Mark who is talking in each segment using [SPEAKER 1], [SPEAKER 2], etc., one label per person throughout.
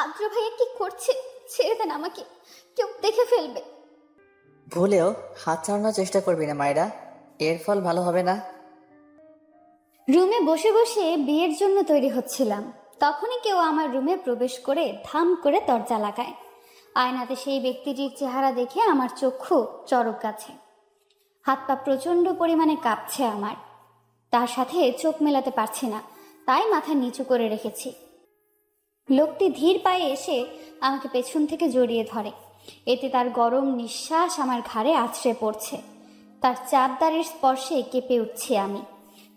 [SPEAKER 1] আদ্র ভাইয়া কি করছে? ছেড়ে দেন আমাকে, কেউ দেখে ফেলবে।
[SPEAKER 2] ভুলেও হাত ছাড়ানোর চেষ্টা করবি না মায়েরা, এর ফল ভালো হবে না।
[SPEAKER 1] রুমে বসে বসে বিয়ের জন্য তৈরি হচ্ছিলাম, তখনই কেউ আমার রুমে প্রবেশ করে ধাম করে দরজা লাগায়। আয়নাতে সেই ব্যক্তিটির চেহারা দেখে আমার চক্ষু চড়ক গাছে, হাত পা প্রচন্ড পরিমাণে কাঁপছে আমার। তার সাথে চোখ মেলাতে পারছি না, তাই মাথা নিচু করে রেখেছি। লোকটি ধীর পায়ে এসে আমাকে পেছন থেকে জড়িয়ে ধরে, এতে তার গরম নিঃশ্বাস আমার ঘাড়ে আছড়ে পড়ছে। তার চাঁদদারের স্পর্শে কেঁপে উঠছি আমি।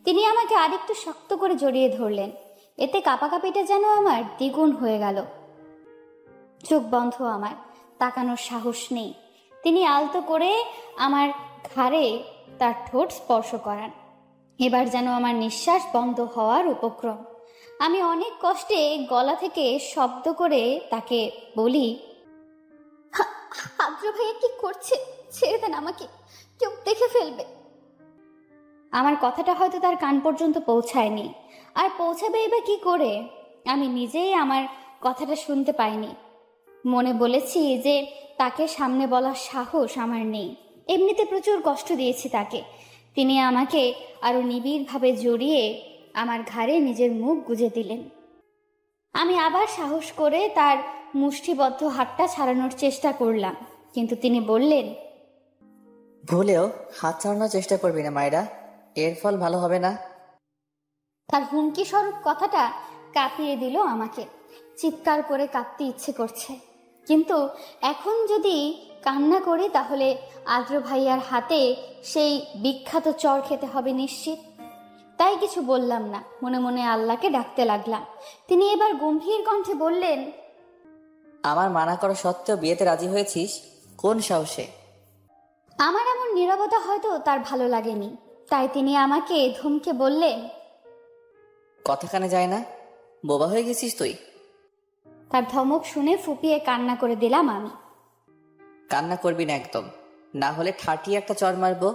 [SPEAKER 1] তিনি আমাকে আরেকটু শক্ত করে জড়িয়ে ধরলেন, এতে কাঁপাকাঁপিটা যেন আমার দ্বিগুণ হয়ে গেল। চোখ বন্ধ আমার, তাকানোর সাহস নেই। তিনি আলতো করে আমার ঘাড়ে তার ঠোঁট স্পর্শ করান। এবার যেন আমার নিঃশ্বাস বন্ধ হওয়ার উপক্রম। আমি অনেক কষ্টে গলা থেকে শব্দ করে তাকে বলি, আদ্র ভাইয়া কি করছে? ছেড়ে দেন আমাকে, কেউ দেখে ফেলবে। আমার কথাটা হয়তো তার কান পর্যন্ত পৌঁছায়নি, আর পৌঁছাবে এবার কি করে? আমি নিজেই আমার কথাটা শুনতে পাইনি। মনে বলেছি যে তাকে সামনে বলার সাহস আমার নেই, এমনিতে প্রচুর কষ্ট দিয়েছি তাকে। তিনি আমাকে আরো নিবিড়ভাবে জড়িয়ে আমার ঘাড়ে নিজের মুখ গুজে দিলেন। আমি আবার সাহস করে তার মুষ্টিবদ্ধ হাতটা ছাড়ানোর চেষ্টা করলাম, কিন্তু তিনি বললেন,
[SPEAKER 2] ভুলেও হাত ছাড়ানোর চেষ্টা করবি না মায়েরা, এর ফল ভালো হবে না।
[SPEAKER 1] তার হুমকি স্বরূপ কথাটা কাঁপিয়ে দিল আমাকে। চিৎকার করে কাঁদতে ইচ্ছে করছে, কিন্তু এখন যদি কান্না করি তাহলে আদ্র ভাইয়ার হাতে সেই বিখ্যাত চর খেতে হবে নিশ্চিত। তাই কিছু বললাম না, মনে মনে আল্লাহকে ডাকতে লাগলাম। তিনি এবার গম্ভীর কণ্ঠে বললেন,
[SPEAKER 2] আমার মানা করা সত্ত্বেও বিয়েতে রাজি হয়েছিস কোন সাহসে?
[SPEAKER 1] আমার এমন নীরবতা হয়তো তার ভালো লাগেনি, তাই তিনি আমাকে ধমকে বললেন,
[SPEAKER 2] কথা কানে যায় না, বোবা হয়ে গেছিস তুই?
[SPEAKER 1] তার ধমক শুনে ফুপিয়ে কান্না করে দিলাম আমি।
[SPEAKER 2] কান্না করবি না একদম, না হলে ঠাটিয়ে একটা চড় মারবো।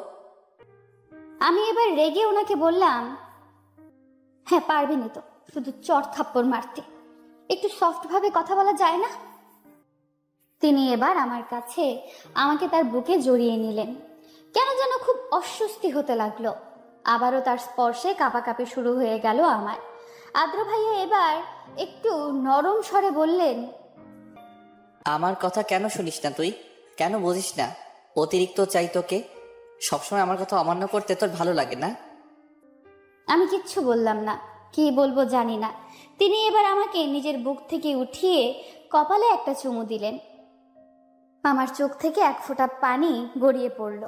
[SPEAKER 1] আমি এবার রেগে ওনাকে বললাম, হ্যাঁ পারবেনই তো, শুধু চড় থাপ্পড় মারতে, একটু সফট ভাবে কথা বলা যায় না? তিনি এবার আমার কাছে আমাকে তার বুকে জড়িয়ে নিলেন। কেন যেন খুব অস্বস্তি হতে লাগলো। আবারও তার স্পর্শে কাঁপাকাঁপি শুরু হয়ে গেল আমার। আদ্র ভাইয়া এবার একটু নরম স্বরে বললেন,
[SPEAKER 2] আমার কথা কেন শুনিস না তুই? কেন বুঝিস না? অতিরিক্ত চাই তোকে, সবসময় আমার কথা অমান্য করতে তোর ভালো লাগে না?
[SPEAKER 1] আমি কিচ্ছু বললাম না, কি বলবো জানি না। তিনি এবার আমাকে নিজের বুক থেকে উঠিয়ে কপালে একটা চুমু দিলেন। আমার চোখ থেকে এক ফোঁটা পানি গড়িয়ে পড়ল।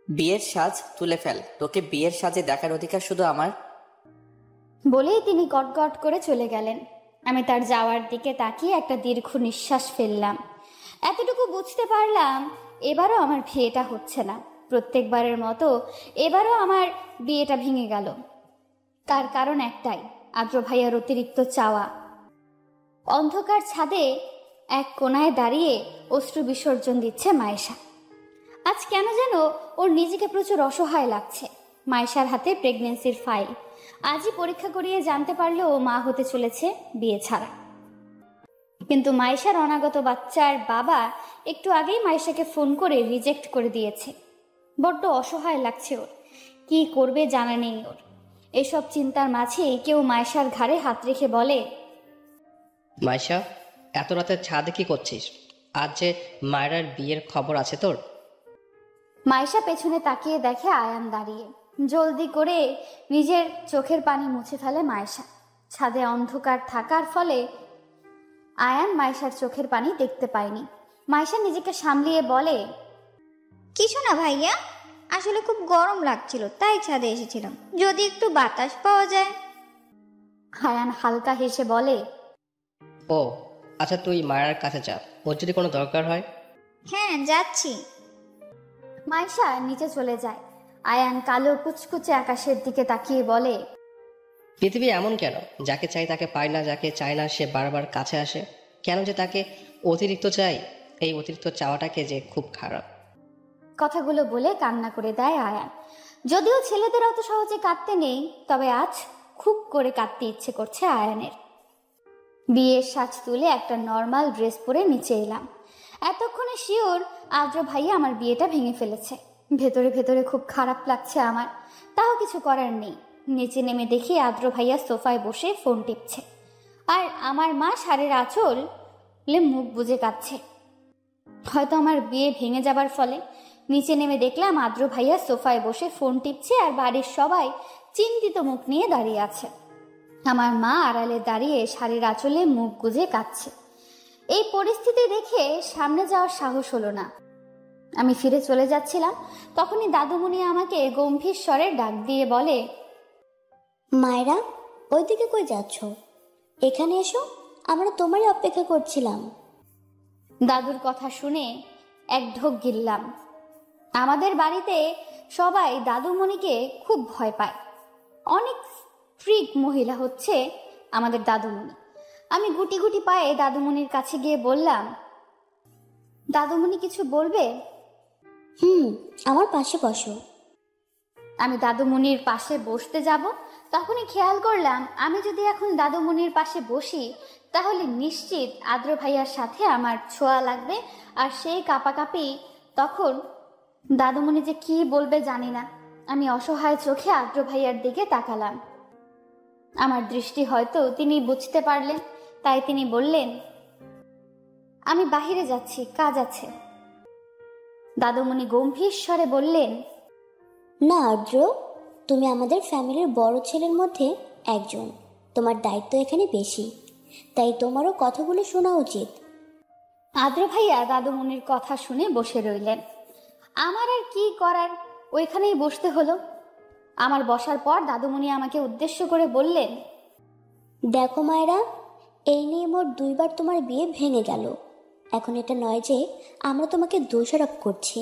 [SPEAKER 2] বিয়ের সাজ তুলে ফেল, তোকে বিয়ের সাজে দেখার অধিকার শুধু আমার।
[SPEAKER 1] বলেই তিনি গটগট করে চলে গেলেন। আমি তার যাওয়ার দিকে তাকিয়ে একটা দীর্ঘ নিঃশ্বাস ফেললাম। এতটুকু বুঝতে পারলাম এবারও আমার বিয়েটা হচ্ছে না। প্রত্যেকবারের মতো এবারও আমার বিয়েটা ভেঙে গেল। তার কারণ একটাই, আদ্র ভাইয়ার অতিরিক্ত চাওয়া। অন্ধকার ছাদে এক কোনায় দাঁড়িয়ে অশ্রু বিসর্জন দিচ্ছে মায়েশা। আজ কেন যেন ওর নিজেকে প্রচুর অসহায় লাগছে। মায়েশার হাতে প্রেগনেন্সির ফাইল। আজই পরীক্ষা করিয়ে জানতে পারলো ও মা হতে চলেছে বিয়ে ছাড়া। কিন্তু মায়েশার অনাগত বাচ্চার বাবা একটু আগেই মায়েশাকে ফোন করে রিজেক্ট করে দিয়েছে। বড্ড অসহায় লাগছে ওর, কি করবে জানা নেই ওর। এসব চিন্তার মাঝেই কেউ মায়েশার ঘাড়ে হাত রেখে বলে,
[SPEAKER 3] মাইশা, এত রাতে ছাদে কি করছিস? আজ যে মায়েরার বিয়ের খবর আছে তোর?
[SPEAKER 1] মায়েশা পেছনে তাকিয়ে দেখে আয়ান দাঁড়িয়ে। জলদি করে নিজের চোখের পানি মুছে ফেলে মায়েশা। ছাদে অন্ধকার থাকার ফলে আয়ান মায়েশার চোখের পানি দেখতে পায়নি। মায়েশা নিজেকে সামলিয়ে বলে,
[SPEAKER 4] কিছু না ভাইয়া, আসলে খুব গরম লাগছিল তাই ছাদে এসেছিলাম, যদি একটু বাতাস পাওয়া যায়।
[SPEAKER 1] আয়ান হালকা হেসে বলে,
[SPEAKER 3] ও আচ্ছা, তুই মায়ের কাছে যা, ওর যদি কোনো দরকার হয়।
[SPEAKER 4] হ্যাঁ যাচ্ছি।
[SPEAKER 1] মায়েশা নিচে চলে যায়। আয়ান কালো কুচকুচে আকাশের দিকে তাকিয়ে বলে,
[SPEAKER 3] পৃথিবী এমন কেন? যাকে চাই তাকে পায় না, যাকে চায় না সে বারবার কাছে আসে। কেন যে তাকে অতিরিক্ত চাই? এই অতিরিক্ত চাওয়াটাকে যে খুব খারাপ।
[SPEAKER 1] কথাগুলো বলে কান্না করে দেয় আয়ান। যদিও ছেলেদের অত সহজে কাঁদতে নেই, তবে আজ খুব করে কাঁদতে ইচ্ছে করছে আয়ানের। বিয়ের সাজ তুলে একটা নর্মাল ড্রেস পরে নিচে এলাম। এতক্ষণে শিওর আদ্র ভাইয়া আমার বিয়েটা ভেঙে ফেলেছে। ভেতরে ভেতরে খুব খারাপ লাগছে আমার, তাও কিছু করার নেই। নিচে নেমে দেখি আদ্র ভাইয়া সোফায় বসে ফোন টিপছে, আর আমার মা শাড়ির আঁচলে মুখ বুজে কাঁদছে, হয়তো আমার বিয়ে ভেঙে যাবার ফলে। নিচে নেমে দেখলাম আদ্র ভাইয়া সোফায় বসে ফোন টিপছে, আর বাড়ির সবাই চিন্তিত মুখ নিয়ে দাঁড়িয়ে আছে। আমার মা আড়ালে দাঁড়িয়ে শাড়ির আঁচলে মুখ গুজে কাঁদছে। এই পরিস্থিতি দেখে সামনে যাওয়ার সাহস হলো না। আমি ফিরে চলে যাচ্ছিলাম, তখনই দাদুমণি আমাকে গম্ভীর স্বরে ডাক দিয়ে বলে,
[SPEAKER 5] মায়েরা, ওইদিকে কই যাচ্ছ? এখানে এসো, আমরা তোমারই অপেক্ষা করছিলাম।
[SPEAKER 1] দাদুর কথা শুনে এক ঢোক গিললাম। আমাদের বাড়িতে সবাই দাদুমণিকে খুব ভয় পায়। অনেক স্ট্রিক্ট মহিলা হচ্ছে আমাদের দাদুমণি। আমি গুটি গুটি পায়ে দাদুমণির কাছে গিয়ে বললাম, দাদুমণি কিছু বলবে?
[SPEAKER 5] আমার পাশে বসো।
[SPEAKER 1] আমি দাদুমণির পাশে বসতে যাব, তখনই খেয়াল করলাম আমি যদি এখন দাদুমণির পাশে বসি তাহলে নিশ্চিত আদ্র ভাইয়ার সাথে আমার ছোঁয়া লাগবে, আর সেই কাঁপাকাঁপি। তখন দাদুমণি যে কি বলবে জানি না। আমি অসহায় চোখে আদ্র ভাইয়ার দিকে তাকালাম। আমার দৃষ্টি হয়তো তিনি বুঝতে পারলেন, তাই তিনি বললেন, আমি বাহিরে যাচ্ছি, কাজ আছে। দাদুমণি গম্ভীর স্বরে বললেন,
[SPEAKER 5] না আদ্র, তুমি আমাদের ফ্যামিলির বড় ছেলের মধ্যে একজন, তোমার দায়িত্ব এখানে বেশি, তাই তোমারও কথাগুলো শোনা উচিত।
[SPEAKER 1] আদ্র ভাইয়া দাদুমণির কথা শুনে বসে রইলেন। আমার আর কি করার, ওইখানেই বসতে হলো। আমার বসার পর দাদুমণি আমাকে উদ্দেশ্য করে বললেন,
[SPEAKER 5] দেখো মায়েরা, এই নিয়ে মোট 2 বার তোমার বিয়ে ভেঙে গেল। এখন এটা নয় যে আমরা তোমাকে দোষারোপ করছি।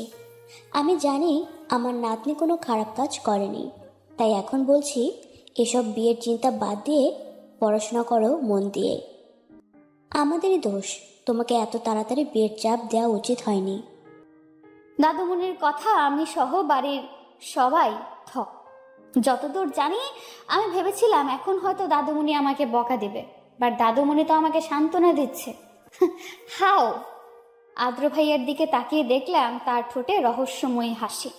[SPEAKER 5] আমি জানি আমার নাতনি কোনো খারাপ কাজ করেনি, তাই এখন বলছি এসব বিয়ের চিন্তা বাদ দিয়ে পড়াশোনা করো মন দিয়ে। আমাদেরই দোষ, তোমাকে এত তাড়াতাড়ি বিয়ের চাপ দেওয়া উচিত হয়নি।
[SPEAKER 1] দাদুমণির কথা আমি সহ বাড়ির সবাই থ। যতদূর জানি আমি ভেবেছিলাম এখন হয়তো দাদুমণি আমাকে বকা দেবে, বাট দাদুমণি তো আমাকে সান্ত্বনা দিচ্ছে। হাও! আদ্র ভাইয়ার দিকে তাকিয়ে দেখলাম তার ঠোঁটে রহস্যময়ী হাসি।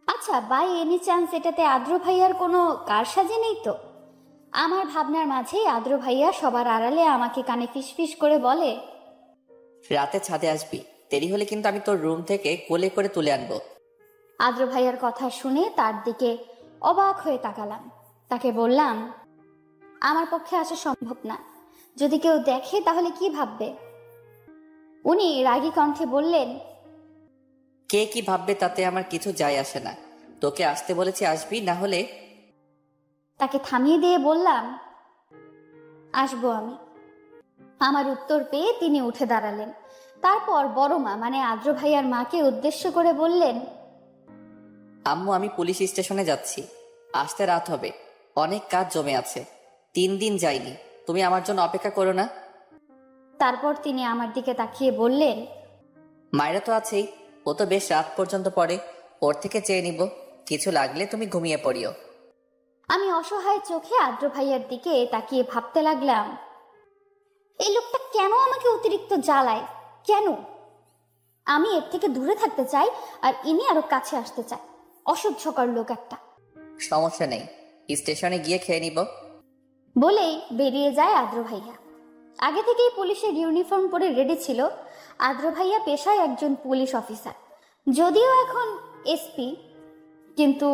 [SPEAKER 1] আচ্ছা, বাই এনি চান্স এটাতে আদ্র ভাইয়ার কোনো কারসাজি নেই তো? আমার ভাবনার মাঝেই আদ্র ভাইয়া সবার আড়ালে আমাকে কানে ফিসফিস করে বলে,
[SPEAKER 2] রাতে ছাদে আসবি, দেরি হলে কিন্তু আমি তোর রুম থেকে কোলে করে তুলে আনবো।
[SPEAKER 1] আদ্র ভাইয়ার কথা শুনে তার দিকে অবাক হয়ে তাকালাম। তাকে বললাম, আমার পক্ষে আসা সম্ভব না, যদি কেউ দেখে তাহলে কি ভাববে? উনি রাগী কণ্ঠে বললেন,
[SPEAKER 2] কে কি ভাববে তাতে আমার কিছু যায় আসে না, তোকে আসতে বলেছি আসবি, না হলে।
[SPEAKER 1] তাকে থামিয়ে দিয়ে বললাম, আসবো আমি। আমার উত্তর পেয়ে তিনি উঠে দাঁড়ালেন। তারপর বড় মা মানে আদ্র ভাইয়ার মাকে উদ্দেশ্য করে বললেন,
[SPEAKER 2] আম্মু, আমি পুলিশ স্টেশনে যাচ্ছি, আসতে রাত হবে, অনেক কাজ জমে আছে, 3 দিন যাইনি, তুমি আমার জন্য অপেক্ষা করো না।
[SPEAKER 1] তারপর তিনি আমার দিকে তাকিয়ে বললেন,
[SPEAKER 2] মায়েরা তো আছেই, ও তো বেশ রাত পর্যন্ত পড়ে, ওর থেকে চেয়ে নিব, কিছু লাগলে তুমি ঘুমিয়ে পড়িও।
[SPEAKER 1] আমি অসহায় চোখে আদ্র ভাইয়ার দিকে তাকিয়ে ভাবতে লাগলাম, এই লোকটা কেন আমাকে অতিরিক্ত জ্বালায়? কেন? আমি এর থেকে দূরে থাকতে চাই, আর ইনি আরো কাছে আসতে চায়। অসহ্যকর লোক একটা।
[SPEAKER 2] সমস্যা নেই, স্টেশনে গিয়ে খেয়ে নিব।
[SPEAKER 1] বলেই বেরিয়ে যায় আদ্র ভাইয়া। আগে থেকেই পুলিশের ইউনিফর্ম পরে রেডি ছিল। আদ্র ভাইয়া পেশায় একজন পুলিশ অফিসার, যদিও এখন এসপি, কিন্তু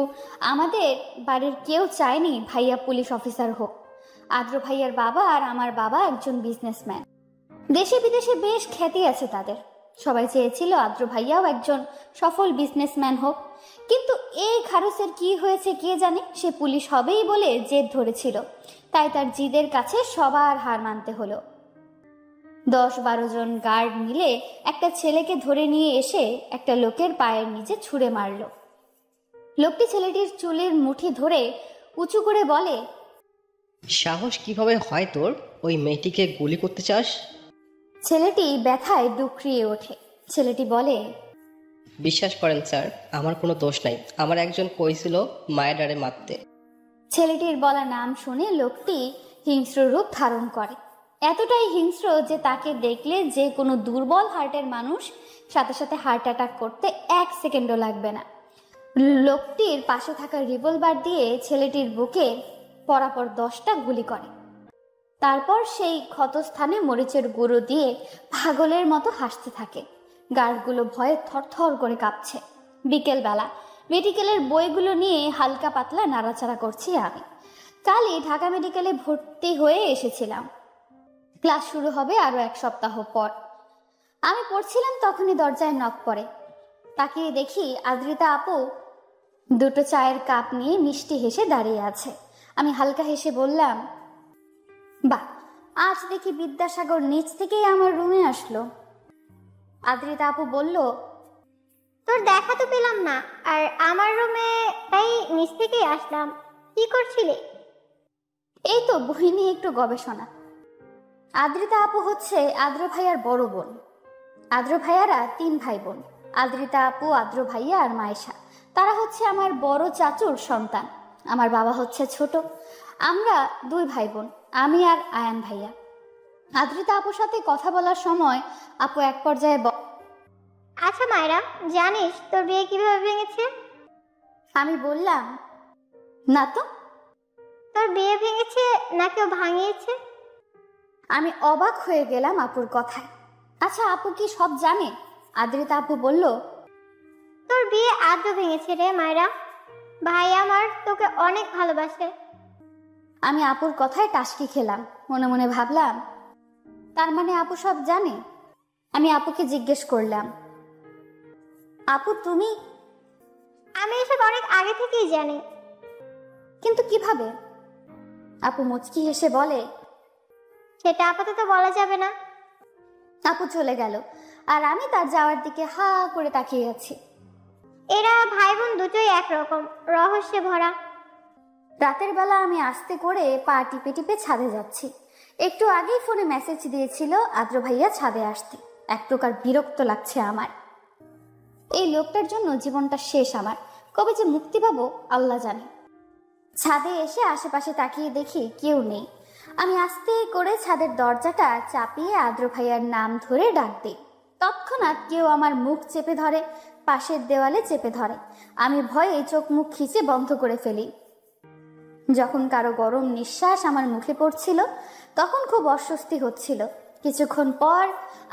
[SPEAKER 1] আমাদের বাড়ির কেউ চায়নি ভাইয়া পুলিশ অফিসার হোক। আদ্র ভাইয়ার বাবা আর আমার বাবা একজন বিজনেসম্যান, দেশে বিদেশে বেশ খ্যাতি আছে তাদের। সবাই চেয়েছিল আদ্র ভাইয়াও একজন সফল বিজনেসম্যান হোক, কিন্তু এই খারুসের কি হয়েছে কে জানে, সে পুলিশ হবেই বলে জেদ ধরেছিল, তাই তার জিদের কাছে সবার হার মানতে হলো। 10-12 জন গার্ড মিলে একটা ছেলেকে ধরে নিয়ে এসে একটা লোকের পায়ের নিচে ছুঁড়ে মারল। লোকটি ছেলেটির চুলের মুঠি ধরে উঁচু করে বলে,
[SPEAKER 3] সাহস কিভাবে হয় তোর, ওই মেয়েটিকে গুলি করতে চাস?
[SPEAKER 1] ছেলেটি ব্যথায় ডুকরিয়ে ওঠে। ছেলেটি বলে,
[SPEAKER 3] বিশ্বাস করেন স্যার, আমার কোনো দোষ নাই, আমার একজন কইছিল মায়ের ডারে মারতে।
[SPEAKER 1] ছেলেটির বলা নাম শুনে লোকটি হিংস্র রূপ ধারণ করে। এতটাই হিংস্র যে তাকে দেখলে যে কোনো দুর্বল হার্টের মানুষ সাথে সাথে হার্ট অ্যাটাক করতে 1 সেকেন্ডও লাগবে না। লোকটির পাশে থাকা রিভলভার দিয়ে ছেলেটির বুকে পরাপর 10টা গুলি করে। তারপর সেই ক্ষতস্থানে মরিচের গুঁড়ো দিয়ে পাগলের মতো হাসতে থাকে। গার্ডগুলো ভয়ে থরথর করে কাঁপছে। বিকেলবেলা মেডিকেলের বইগুলো নিয়ে হালকা পাতলা নাড়াচাড়া করছি আমি। কালই ঢাকা মেডিকেলে ভর্তি হয়ে এসেছিলাম। ক্লাস শুরু হবে আরো 1 সপ্তাহ পর। আমি পড়ছিলাম, তখনই দরজায় নক পড়ে। তাকিয়ে দেখি আদ্রিতা আপু 2টো চায়ের কাপ নিয়ে মিষ্টি হেসে দাঁড়িয়ে আছে। আমি হালকা হেসে বললাম, বাহ, আজ দেখি বিদ্যাসাগর নিচ থেকেই আমার রুমে আসলো। আদ্রিতা আপু বলল,
[SPEAKER 4] তোর দেখা তো পেলাম না, আর আমার রুমে তাই নিচ থেকেই আসলাম। কি করছিলি?
[SPEAKER 1] এই তো বই নিয়ে একটু গবেষণা। আদ্রিতা আপু হচ্ছে আদ্র ভাইয়ার বড় বোন। আদ্র ভাইয়ারা 3 ভাই বোন। আদ্রিতা আপু, আদ্র ভাইয়া আর মায়েশা, তারা হচ্ছে আমার বড় চাচুর সন্তান। আমার বাবা হচ্ছে ছোট। আমরা 2 ভাই বোন, আমি আর আয়ান ভাইয়া। আদ্রিতা আপুর সাথে কথা বলার সময় আপু এক পর্যায়ে
[SPEAKER 4] আচ্ছা মায়েরা, জানিস তোর বিয়ে কিভাবে ভেঙেছে?
[SPEAKER 1] আমি বললাম, না তো।
[SPEAKER 4] তোর বিয়ে ভেঙেছে না কেউ ভাঙিয়েছে?
[SPEAKER 1] আমি অবাক হয়ে গেলাম আপুর কথায়। আচ্ছা, আপু কি সব জানে? আদ্রিতা আপু বলল,
[SPEAKER 4] তোর বিয়ে আজও ভেঙেছে রে মায়েরা। ভাই আমার তোকে অনেক ভালোবাসে।
[SPEAKER 1] আমি আপুর কথায় টাসকি খেলাম। মনে মনে ভাবলাম, তার মানে আপু সব জানে। আমি আপুকে জিজ্ঞেস করলাম, আপু তুমি?
[SPEAKER 4] আমি এসব অনেক আগে থেকেই জানি।
[SPEAKER 1] কিন্তু কিভাবে? আপু মুচকি হেসে বলে,
[SPEAKER 4] সেটা আপাতত বলা যাবে না।
[SPEAKER 1] আপু চলে গেল আর আমি তার যাওয়ার দিকে হা করে তাকিয়ে আছি।
[SPEAKER 4] এরা ভাই বোন দুটোই একরকম রহস্যে ভরা।
[SPEAKER 1] রাতের বেলা আমি আস্তে করে পা টিপে টিপে ছাদে যাচ্ছি। একটু আগেই ফোনে মেসেজ দিয়েছিল আদ্র ভাইয়া ছাদে আসতে। এক প্রকার বিরক্ত লাগছে আমার। এই লোকটার জন্য জীবনটা শেষ আমার। কবে যে মুক্তি পাবো আল্লাহ জানে। ছাদে এসে আশেপাশে তাকিয়ে দেখি কেউ নেই। আমি আস্তে করে ছাদের দরজাটা চাপিয়ে আদ্র ভাইয়ার নাম ধরে ডাক দিই। তৎক্ষণাৎ কেউ আমার মুখ চেপে ধরে, পাশের দেওয়ালে চেপে ধরে। আমি ভয়ে চোখ মুখ খিচে বন্ধ করে ফেলি। যখন কারো গরম নিঃশ্বাস আমার মুখে পড়ছিল তখন খুব অস্বস্তি হচ্ছিল। কিছুক্ষণ পর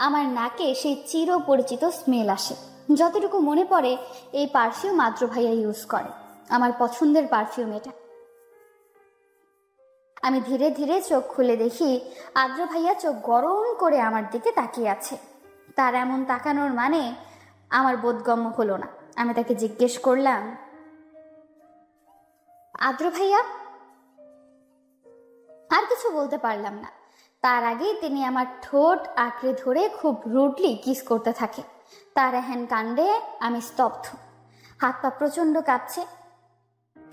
[SPEAKER 1] আমার নাকে সেই চিরপরিচিত স্মেল আসে। যতটুকু মনে পড়ে এই পারফিউম আদ্র ভাইয়া ইউজ করে। আমার পছন্দের পারফিউম এটা। আমি ধীরে ধীরে চোখ খুলে দেখি আদ্র ভাইয়া চোখ গরম করে আমার দিকে তাকিয়ে আছে। তার এমন তাকানোর মানে আমার বোধগম্য হলো না। আমি তাকে জিজ্ঞেস করলাম, আদ্র ভাইয়া? আর কিছু বলতে পারলাম না। তার আগেই তিনি আমার ঠোঁট আঁকড়ে ধরে খুব রুডলি কিস করতে থাকে। তার এহেন কাণ্ডে আমি স্তব্ধ। হাত পা প্রচন্ড কাঁপছে।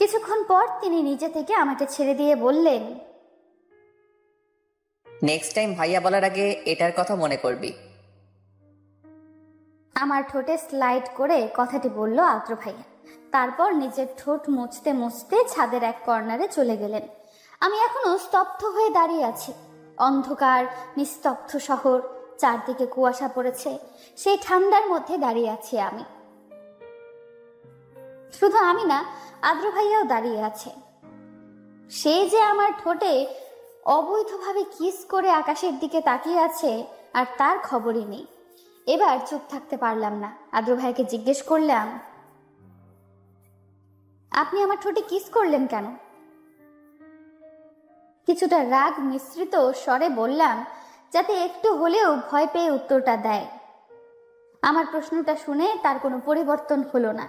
[SPEAKER 1] কিছুক্ষণ পর তিনি নিজে থেকে আমাকে ছেড়ে দিয়ে বললেন,
[SPEAKER 2] নেক্সট টাইম ভাইয়া বলার আগে এটার কথা মনে করবি।
[SPEAKER 1] আমার ঠোঁটে স্লাইড করে কথাটি বলল আদ্র ভাইয়া। তারপর নিজের ঠোঁট মুছতে মুছতে ছাদের এক কর্নারে চলে গেলেন। আমি এখনো স্তব্ধ হয়ে দাঁড়িয়ে আছি। অন্ধকার, নিস্তব্ধ শহর, চারদিকে কুয়াশা পড়েছে। সেই ঠান্ডার মধ্যে দাঁড়িয়ে আছি আমি। শুধু আমি না, আদ্র ভাইয়াও দাঁড়িয়ে আছে। সে যে আমার ঠোঁটে অবৈধভাবে কিস করে আকাশের দিকে তাকিয়ে আছে আর তার খবরই নেই। এবার চুপ থাকতে পারলাম না। আদ্র ভাইকে জিজ্ঞেস করলাম, আপনি আমার ঠোঁটে কিস করলেন কেন? কিছুটা রাগ মিশ্রিত স্বরে বললাম, যাতে একটু হলেও ভয় পেয়ে উত্তরটা দেয়। আমার প্রশ্নটা শুনে তার কোনো পরিবর্তন হলো না।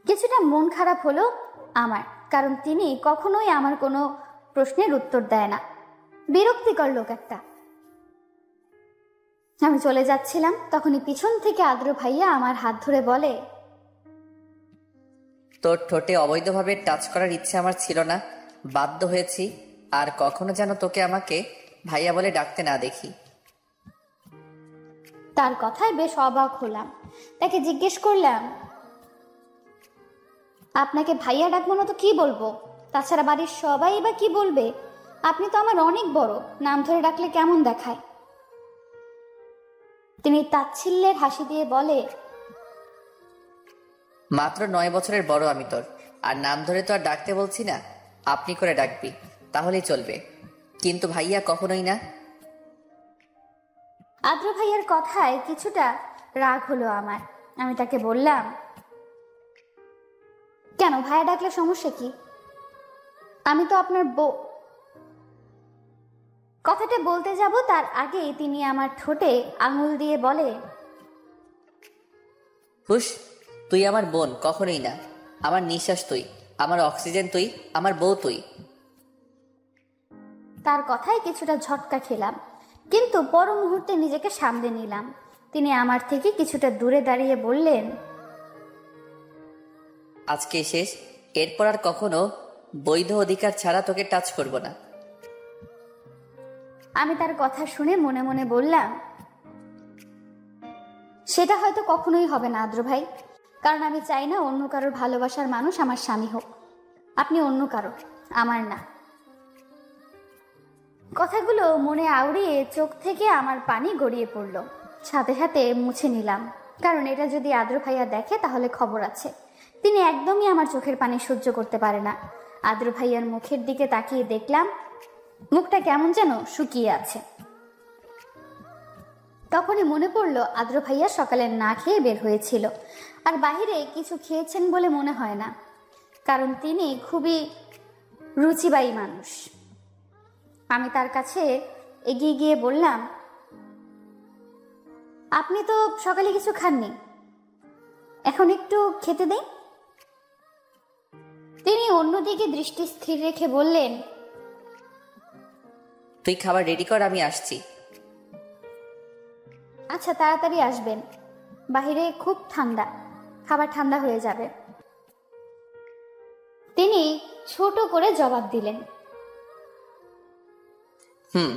[SPEAKER 1] কিছুটা মন খারাপ হলো আমার, কারণ তিনি কখনোই আমার কোনো প্রশ্নের উত্তর দেয় না। বিরক্তিকর লোক একটা। আমি চলে যাচ্ছিলাম, তখনই পিছন থেকে আদ্র ভাইয়া আমার হাত ধরে বলে,
[SPEAKER 2] তোর ঠোঁটে অবৈধভাবে টাচ করার ইচ্ছে আমার ছিল না, বাধ্য হয়েছি। আর কখনো যেন তোকে আমাকে ভাইয়া বলে ডাকতে না দেখি।
[SPEAKER 1] তার কথায় বেশ অবাক হলাম। তাকে জিজ্ঞেস করলাম, আপনাকে ভাইয়া ডাকবো না তো কি বলবো? তাছাড়া বাড়ির সবাই বা কি বলবে? আপনি তো আমার অনেক বড়, নাম ধরে ডাকলে কেমন দেখায়? তিনি তাচ্ছিল্যের হাসি দিয়ে বলে,
[SPEAKER 2] মাত্র 9 বছরের বড় আমি তোর, আর নাম ধরে তো আর ডাকতে বলছি না, আপনি করে ডাকবি, তাহলেই চলবে। কিন্তু ভাইয়া কখনোই না।
[SPEAKER 1] আদ্র ভাইয়ার কথায় কিছুটা রাগ হলো আমার। আমি তাকে বললাম, কেন ভাইয়া ডাকলে সমস্যা কি? আমি তো আপনার বউ। কথাটা বলতে যাব তার আগেই তিনি আমার ঠোঁটে আঙুল দিয়ে বলে,
[SPEAKER 2] হুশ, তুই আমার বোন, কখনোই না। আমার নিঃশ্বাস তুই, আমার অক্সিজেন তুই, আমার বউ তুই।
[SPEAKER 1] তার কথায় কিছুটা ঝটকা খেলাম, কিন্তু পর মুহূর্তে নিজেকে সামলে নিলাম। তিনি আমার থেকে কিছুটা দূরে দাঁড়িয়ে বললেন,
[SPEAKER 2] আজকে শেষ, এরপর আর কখনো বৈধ অধিকার ছাড়া তোকে টাচ করব না।
[SPEAKER 1] আমি তার কথা শুনে মনে মনে বললাম, সেটা হয়তো কখনোই হবে না আদ্র ভাই, কারণ আমি চাই না অন্য কারোর ভালোবাসার মানুষ আমার স্বামী হোক। আপনি অন্য কারো, আমার না। কথাগুলো মনে আউড়িয়ে চোখ থেকে আমার পানি গড়িয়ে পড়ল। সাথে সাথে মুছে নিলাম, কারণ এটা যদি আদ্র ভাইয়া দেখে তাহলে খবর আছে। তিনি একদমই আমার চোখের পানি সহ্য করতে পারে না। আদ্র ভাইয়ার মুখের দিকে তাকিয়ে দেখলাম মুখটা কেমন যেন শুকিয়ে আছে। তখনই মনে পড়ল আদ্র ভাইয়া সকালে না খেয়ে বের হয়েছিল, আর বাহিরে কিছু খেয়েছেন বলে মনে হয় না, কারণ তিনি খুবই রুচিবাই মানুষ। আমি তার কাছে এগিয়ে গিয়ে বললাম, আপনি তো সকালে কিছু খাননি, এখন একটু খেতে দেন। তিনি অন্যদিকে দৃষ্টি স্থির রেখে বললেন,
[SPEAKER 2] তুই খাবার রেডি কর, আমি আসছি।
[SPEAKER 1] আচ্ছা, তাড়াতাড়ি আসবেন, বাহিরে খুব ঠান্ডা, খাবার ঠান্ডা হয়ে যাবে। তিনি ছোট করে জবাব দিলেন,
[SPEAKER 2] হুম।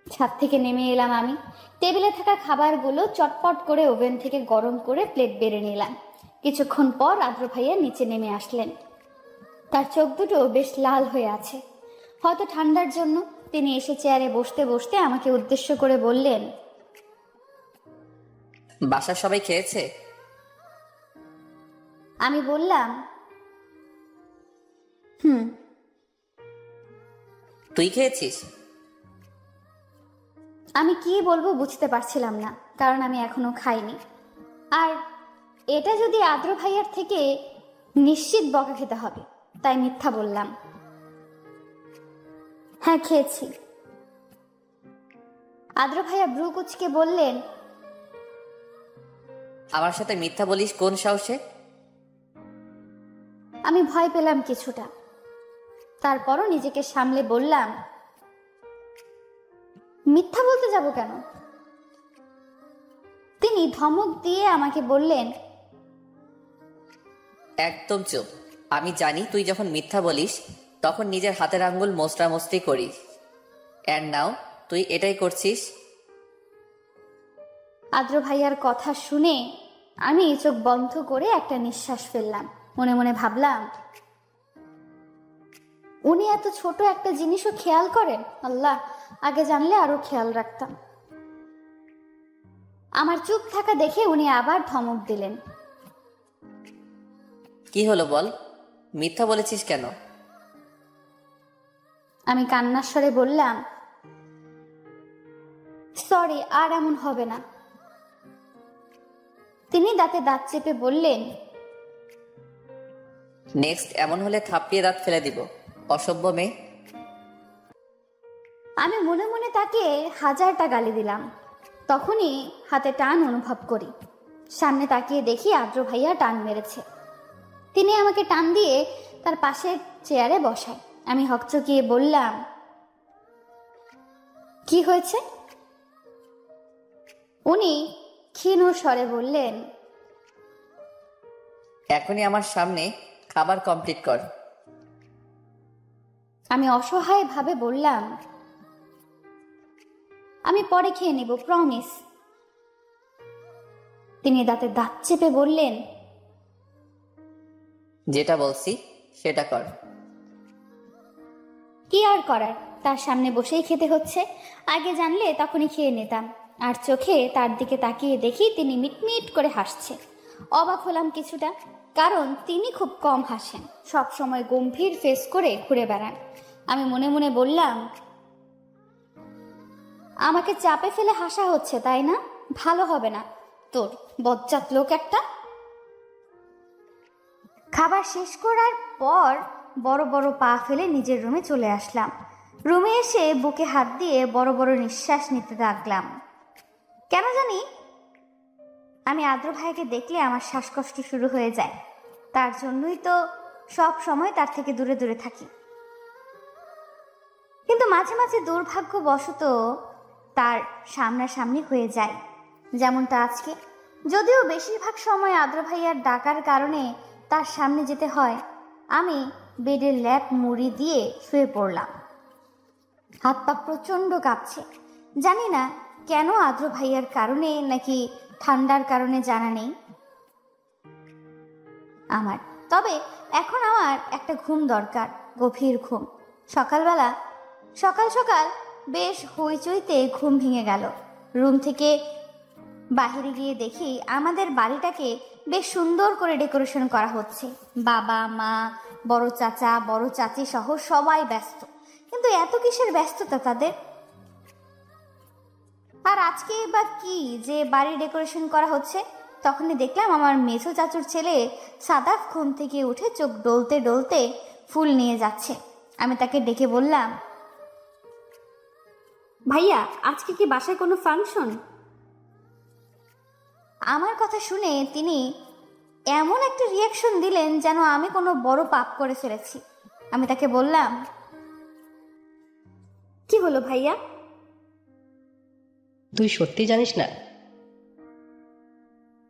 [SPEAKER 1] ছাদ থেকে নেমে এলাম আমি। টেবিলে থাকা খাবারগুলো চটপট করে ওভেন থেকে গরম করে প্লেট বেড়ে নিলাম। কিছুক্ষণ পর আদ্র ভাইয়া নিচে নেমে আসলেন। তার চোখ দুটো বেশ লাল হয়ে আছে, হয়তো ঠান্ডার জন্য। তিনি এসে চেয়ারে বসতে বসতে আমাকে উদ্দেশ্য করে বললেন,
[SPEAKER 2] বাসার সবাই খেয়েছে?
[SPEAKER 1] আমি বললাম, হুম।
[SPEAKER 2] তুই খেয়েছিস?
[SPEAKER 1] আমি কি বলবো বুঝতে পারছিলাম না, কারণ আমি এখনো খাইনি। আর এটা যদি আদ্র ভাইয়ার থেকে নিশ্চিত বকা খেতে হবে, তাই মিথ্যা বললাম, হ্যাঁ খেয়েছি। আদ্র ভাইয়া ভ্রু কুচকে বললেন,
[SPEAKER 2] আমার সাথে মিথ্যা বলিস কোন সাহসে?
[SPEAKER 1] আমি ভয় পেলাম কিছুটা, তারপরও নিজেকে সামলে বললাম, মিথ্যা বলতে যাব কেন? তিনি ধমক দিয়ে আমাকে বললেন,
[SPEAKER 2] একদম চুপ। আমি জানি তুই যখন মিথ্যা বলিস তখন নিজের হাতের আঙ্গুল মোস্টামস্তি করিস, এন্ড নাও তুই এটাই করছিস।
[SPEAKER 1] আদ্র ভাইয়ার কথা শুনে আমি চোখ বন্ধ করে একটা নিঃশ্বাস ফেললাম। মনে মনে ভাবলাম, উনি এত ছোট একটা জিনিসও খেয়াল করেন। আল্লাহ, আগে জানলে আরো খেয়াল রাখতাম। আমার চুপ থাকা দেখে উনি আবার ধমক দিলেন।
[SPEAKER 2] কি হলো বল, মিথ্যা বলেছিস কেন?
[SPEAKER 1] আমি কান্নার স্বরে বললাম, সরি, আর এমন হবে না। তিনি দাঁতে দাঁত চেপে বললেন,
[SPEAKER 2] নেক্সট এমন হলে থাপড়িয়ে দাঁত ফেলে দিব, অসভ্য মেয়ে।
[SPEAKER 1] আমি মনে মনে তাকে 1000টা গালি দিলাম। তখনই হাতে টান অনুভব করি। সামনে তাকিয়ে দেখি আদ্র ভাইয়া টান মেরেছে। তিনি আমাকে টান দিয়ে তার পাশের চেয়ারে বসায়। আমি হকচকিয়ে বললাম, কি হয়েছে? উনি ক্ষীণ স্বরে বললেন,
[SPEAKER 2] এখনই আমার সামনে খাবার কমপ্লিট কর।
[SPEAKER 1] আমি অসহায় ভাবে বললাম, আমি পরে খেয়ে নিব, প্রমিস। তিনি দাঁতে দাঁত চেপে বললেন,
[SPEAKER 2] যেটা বলছি সেটা কর।
[SPEAKER 1] কি আর করার, তার সামনে বসেই খেতে হচ্ছে। আগে জানলে তখনই খেয়ে নিতাম। আর চোখে তার দিকে তাকিয়ে দেখি তিনি মিটমিট করে হাসছে। অবাক হলাম কিছুটা, কারণ তিনি খুব কম হাসেন, সব সময় গম্ভীর ফেস করে ঘুরে বেড়ান। আমি মনে মনে বললাম, আমাকে চাপে ফেলে হাসা হচ্ছে তাই না? ভালো হবে না তোর, বজ্জাত লোক একটা। খাবার শেষ করার পর বড় বড় পা ফেলে নিজের রুমে চলে আসলাম। রুমে এসে বুকে হাত দিয়ে বড় বড় নিঃশ্বাস নিতে লাগলাম। কেন জানি আমি আদ্র ভাইকে দেখলে আমার শ্বাসকষ্ট শুরু হয়ে যায়। তার জন্যই তো সব সময় তার থেকে দূরে দূরে থাকি। কিন্তু মাঝে মাঝে দুর্ভাগ্যবশত তার সামনাসামনি হয়ে যায়, যেমনটা আজকে। যদিও বেশিরভাগ সময় আদ্র ভাইয়ার ডাকার কারণে তার সামনে যেতে হয়। আমি বেডের ল্যাপ মুড়ি দিয়ে শুয়ে পড়লাম। হাত পা প্রচণ্ড কাঁপছে। জানি না কেন, আদ্র ভাইয়ার কারণে নাকি ঠান্ডার কারণে জানা নেই আমার। তবে এখন আমার একটা ঘুম দরকার, গভীর ঘুম। সকাল সকাল বেশ হইচইতে ঘুম ভেঙে গেল। রুম থেকে বাহিরে গিয়ে দেখি আমাদের বাড়িটাকে বেশ সুন্দর করে ডেকোরেশন করা হচ্ছে। বাবা মা, বড় চাচা, বড় চাচি সহ সবাই ব্যস্ত। কিন্তু এত কিসের ব্যস্ততা তাদের? আর আজকে বা কি যে বাড়ি ডেকোরেশন করা হচ্ছে? তখনই দেখলাম আমার মেঝো চাচুর ছেলে সাদাফ ঘুম থেকে উঠে চোখ ডলতে ডলতে ফুল নিয়ে যাচ্ছে। আমি তাকে ডেকে বললাম, ভাইয়া আজকে কি বাসায় কোনো ফাংশন? আমার কথা শুনে তিনি এমন একটা রিয়াকশন দিলেন যেন আমি কোনো বড় পাপ করে ফেলেছি। আমি তাকে বললাম, কি হলো ভাইয়া?
[SPEAKER 3] তুই সত্যি জানিস না?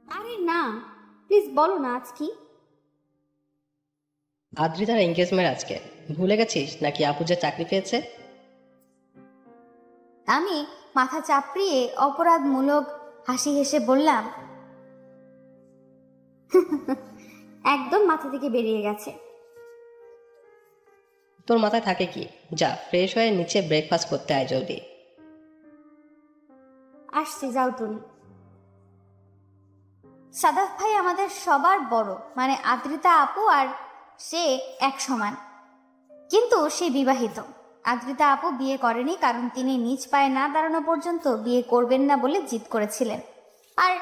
[SPEAKER 1] আরে না, প্লিজ বলো না আজ কি?
[SPEAKER 3] আদ্রিতার এঙ্গেজমেন্ট আজকে। ভুলে গেছিস নাকি আপু যে চাকরি পেয়েছে?
[SPEAKER 1] আমি মাথা চাপড়িয়ে অপরাধমূলক হাসি হেসে বললাম, একদম মাথা থেকে বেরিয়ে গেছে।
[SPEAKER 3] তোর মাথায় থাকে কি? যা ফ্রেশ হয়ে নিচে ব্রেকফাস্ট করতে আয় জলদি।
[SPEAKER 1] আসছি, যাও তুমি। সাদাফ ভাই আমাদের সবার বড়, মানে আদ্রিতা আপু আর সে এক সমান। কিন্তু সে বিবাহিত। আদ্রিতা আপু বিয়ে করেনি, কারণ তিনি নিজ পায়ে না দাঁড়ানো পর্যন্ত বিয়ে করবেন না বলে জিদ করেছিলেন। আর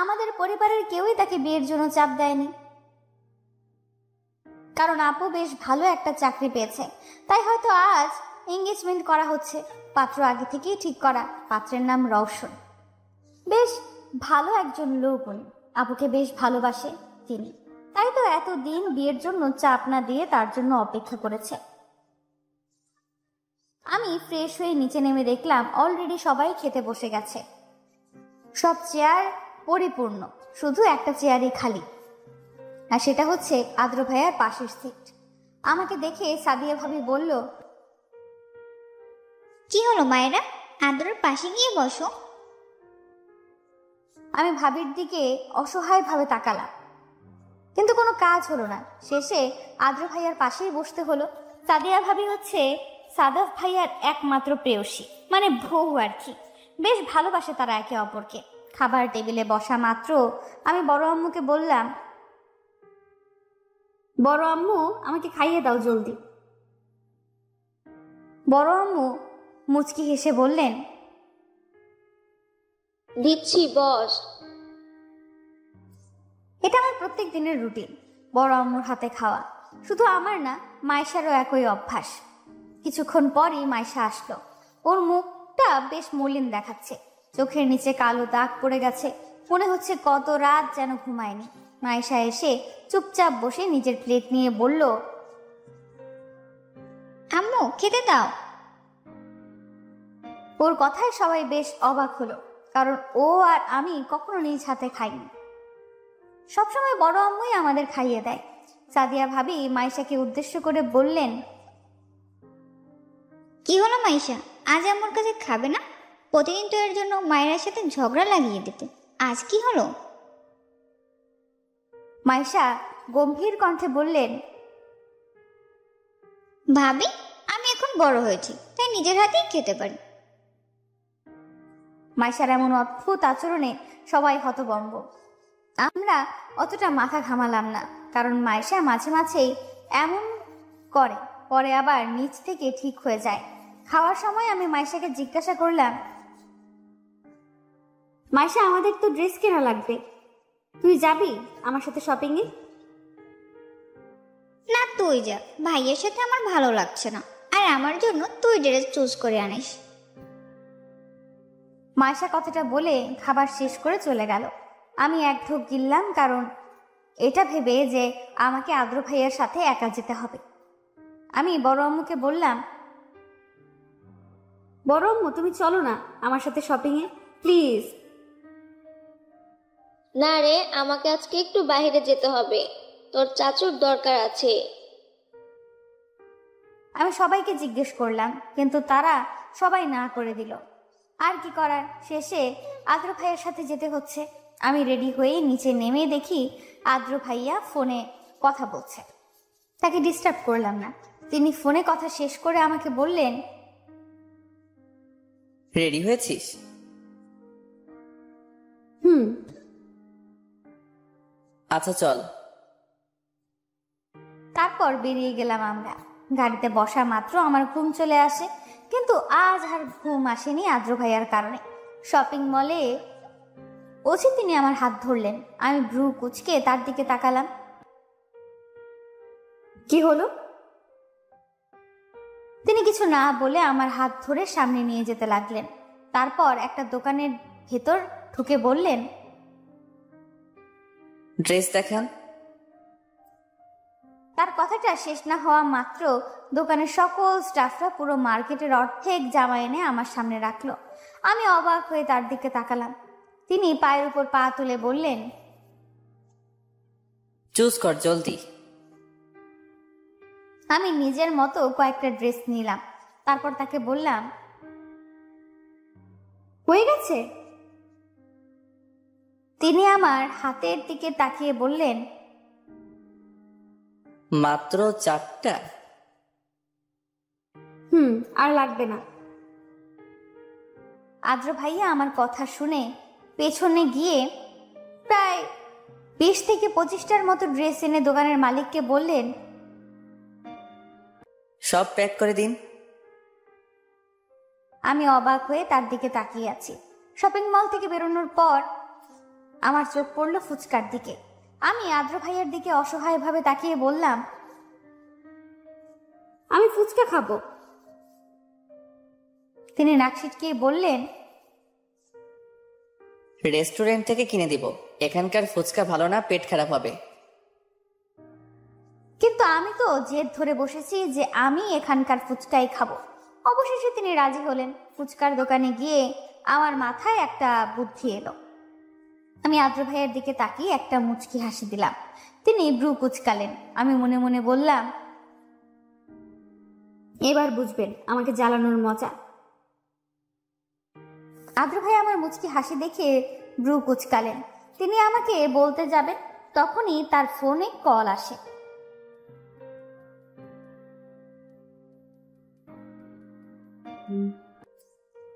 [SPEAKER 1] আমাদের পরিবারের কেউই তাকে বিয়ের জন্য চাপ দেয়নি, কারণ আপু বেশ ভালো একটা চাকরি পেয়েছে। তাই হয়তো আজ এঙ্গেজমেন্ট করা হচ্ছে। পাত্র আগে থেকেই ঠিক করা। পাত্রের নাম রওশন। বেশ ভালো একজন লোক উনি। আপুকে বেশ ভালোবাসে তিনি, তাই তো এতদিন বিয়ের জন্য চাপ না দিয়ে তার জন্য অপেক্ষা করেছে। আমি ফ্রেশ হয়ে নিচে নেমে দেখলাম অলরেডি সবাই খেতে বসে গেছে। সব চেয়ার পরিপূর্ণ, শুধু একটা চেয়ারই খালি, আর সেটা হচ্ছে আদ্র ভাইয়ার পাশের সিট। আমাকে দেখে সাদিয়া ভাবি বলল,
[SPEAKER 4] কি হলো মায়েরা, আদরের পাশে গিয়ে বসো।
[SPEAKER 1] আমি ভাবির দিকে অসহায়ভাবে তাকালাম, কিন্তু কোনো কাজ হলো না। শেষে আদ্র ভাইয়ার পাশেই বসতে হলো। সাদিয়া ভাবি হচ্ছে সাদাফ ভাইয়ার একমাত্র প্রেয়সী, মানে বউ আর কি। বেশ ভালোবাসে তারা একে অপরকে। খাবার টেবিলে বসা মাত্র আমি বড় আম্মুকে বললাম, বড় আম্মু আমাকে খাইয়ে দাও জলদি। বড় আম্মু মুচকি হেসে বললেন,
[SPEAKER 5] দিচ্ছি, বস।
[SPEAKER 1] এটা আমার প্রত্যেক দিনের রুটিন, বড় আম্মুর হাতে খাওয়া। শুধু আমার না, মাইশারও একই অভ্যাস। কিছুক্ষণ পরই মাইশা আসলো। ওর মুখটা বেশ মলিন দেখাচ্ছে, চোখের নিচে কালো দাগ পড়ে গেছে। মনে হচ্ছে কত রাত যেন ঘুমায়নি। মাইশা এসে চুপচাপ বসে নিজের প্লেট নিয়ে বলল,
[SPEAKER 4] আম্মু খেতে দাও।
[SPEAKER 1] ওর কথায় সবাই বেশ অবাক হলো, কারণ ও আর আমি কখনো নিজ হাতে খাইনি। সবসময় বড় আম্মুই আমাদের খাইয়ে দেয়। সাদিয়া ভাবি মাইশাকে উদ্দেশ্য করে বললেন,
[SPEAKER 4] কি হলো মাইশা, আজ আম্মুর কাছে খাবে না? প্রতিদিন তো এর জন্য মায়ের সাথে ঝগড়া লাগিয়ে দিতে, আজ কি হলো?
[SPEAKER 1] মাইশা গম্ভীর কণ্ঠে বললেন,
[SPEAKER 4] ভাবি আমি এখন এখন বড় হয়েছি, তাই নিজের হাতেই খেতে পারি।
[SPEAKER 1] মাইশার এমন অদ্ভুত আচরণে সবাই হতভম্ব। আমরা অতটা মাথা ঘামালাম না, কারণ মাইশা মাঝে মাঝেই এমন করে, পরে আবার নিচ থেকে ঠিক হয়ে যায়। খাওয়ার সময় আমি মাইশাকে জিজ্ঞাসা করলাম, মাইশা আমাদের তো ড্রেস কেনা লাগবে, তুই যাবি আমার সাথে শপিংয়ে?
[SPEAKER 4] না, তুই যা, ভাইয়ের সাথে আমার ভালো লাগছে না, আর আমার জন্য তুই ড্রেস চুজ করে আনিস।
[SPEAKER 1] মাইশা কথাটা বলে খাবার শেষ করে চলে গেল। আমি এক ঢোক গিললাম, কারণ এটা ভেবে যে আমাকে আদ্র ভাইয়ের সাথে একা যেতে হবে। আমি বড় আম্মুকে বললাম, বড় আম্মু তুমি চলো না আমার সাথে শপিংয়ে প্লিজ।
[SPEAKER 6] না রে, আমাকে আজকে একটু বাইরে যেতে হবে, তোর চাচুর দরকার আছে।
[SPEAKER 1] আমি সবাইকে জিজ্ঞেস করলাম, কিন্তু তারা সবাই না করে দিল। আর কি করার, শেষে আদ্র ভাইয়ের সাথে যেতে হচ্ছে। আমি রেডি হয়ে নিচে নেমে দেখি আদ্র ভাইয়া ফোনে কথা বলছে। তাকে ডিস্টার্ব করলাম না। তিনি ফোনে কথা শেষ করে আমাকে বললেন,
[SPEAKER 2] রেডি হয়েছিস?
[SPEAKER 1] হুম।
[SPEAKER 2] আচ্ছা চল।
[SPEAKER 1] তারপর বেরিয়ে গেলাম আমরা। গাড়িতে বসা মাত্র আমার ঘুম চলে আসে, কিন্তু আজ আর ঘুম আসেনি আদ্র ভাইয়ার কারণে। শপিং মলে পৌঁছে তিনি আমার হাত ধরলেন। আমি ভ্রু কুচকে তার দিকে তাকালাম। কি হলো? তিনি কিছু না বলে আমার হাত ধরে সামনে নিয়ে যেতে লাগলেন। তারপর একটা দোকানের ভেতর ঢুকে বললেন,
[SPEAKER 2] ড্রেস দেখান।
[SPEAKER 1] তার কথাটা শেষ না হওয়া মাত্র দোকানের সকল স্টাফরা পুরো মার্কেটের অর্ধেক জামা এনে আমার সামনে রাখলো। আমি অবাক হয়ে তার দিকে তাকালাম। তিনি পায়ের উপর পা তুলে বললেন,
[SPEAKER 2] চুজ কর জলদি।
[SPEAKER 1] আমি নিজের মতো কয়েকটা ড্রেস নিলাম। তারপর তাকে বললাম, হয়ে গেছে? তিনি আমার হাতের দিকে তাকিয়ে বললেন,
[SPEAKER 2] মাত্র 4টা?
[SPEAKER 1] আর লাগবে না। আদ্র ভাইয়া আমার কথা শুনে পেছনে গিয়ে প্রায় 20 থেকে 25টার মতো ড্রেস এনে দোকানের মালিককে বললেন,
[SPEAKER 2] সব প্যাক করে দিন।
[SPEAKER 1] আমি অবাক হয়ে তার দিকে তাকিয়ে আছি। শপিং মল থেকে বেরোনোর পর আমার চোখ পড়ল ফুচকার দিকে। আমি আদ্র ভাইয়ের দিকে অসহায়ভাবে তাকিয়ে বললাম, আমি ফুচকা খাবো। তিনি নাক সিটকিয়ে বললেন,
[SPEAKER 2] রেস্টুরেন্ট থেকে কিনে দিব, এখানকার ফুচকা ভালো না, পেট খারাপ হবে।
[SPEAKER 1] কিন্তু আমি তো জেদ ধরে বসেছি যে আমি এখানকার ফুচকাই খাবো। অবশেষে তিনি রাজি হলেন। ফুচকার দোকানে গিয়ে আমার মাথায় একটা বুদ্ধি এলো। আমি আদ্র ভাইয়ের দিকে তাকিয়ে একটা মুচকি হাসি দিলাম। তিনি ভ্রু কুচকালেন। আমি মনে মনে বললাম, এবার বুঝবেন আমাকে জ্বালানোর মজা। আদ্র ভাই আমার মুচকি হাসি দেখে ভ্রু কুচকালেন। তিনি আমাকে বলতে যাবেন, তখনই তার ফোনে কল আসে।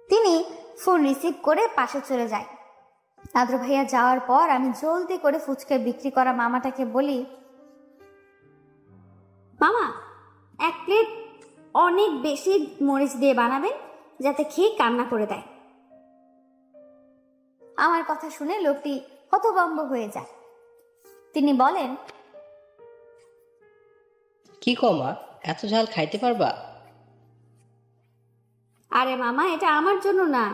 [SPEAKER 1] তিনি ফোন রিসিভ করে পাশে চলে যায়। আদ্র ভাইয়া যাওয়ার পর আমি জলদি করে ফুচকা বিক্রি করা মামাটাকে বলি, মামা 1 প্লেট অনেক বেশি মরিচ দিয়ে বানাবেন, যাতে খেয়ে কান্না করে দেয়। আমার কথা শুনে লোকটি হতভম্ব হয়ে যায়। তিনি বলেন,
[SPEAKER 3] কি কমা, এত ঝাল খাইতে পারবা?
[SPEAKER 1] আরে মামা, এটা আমার জন্য না,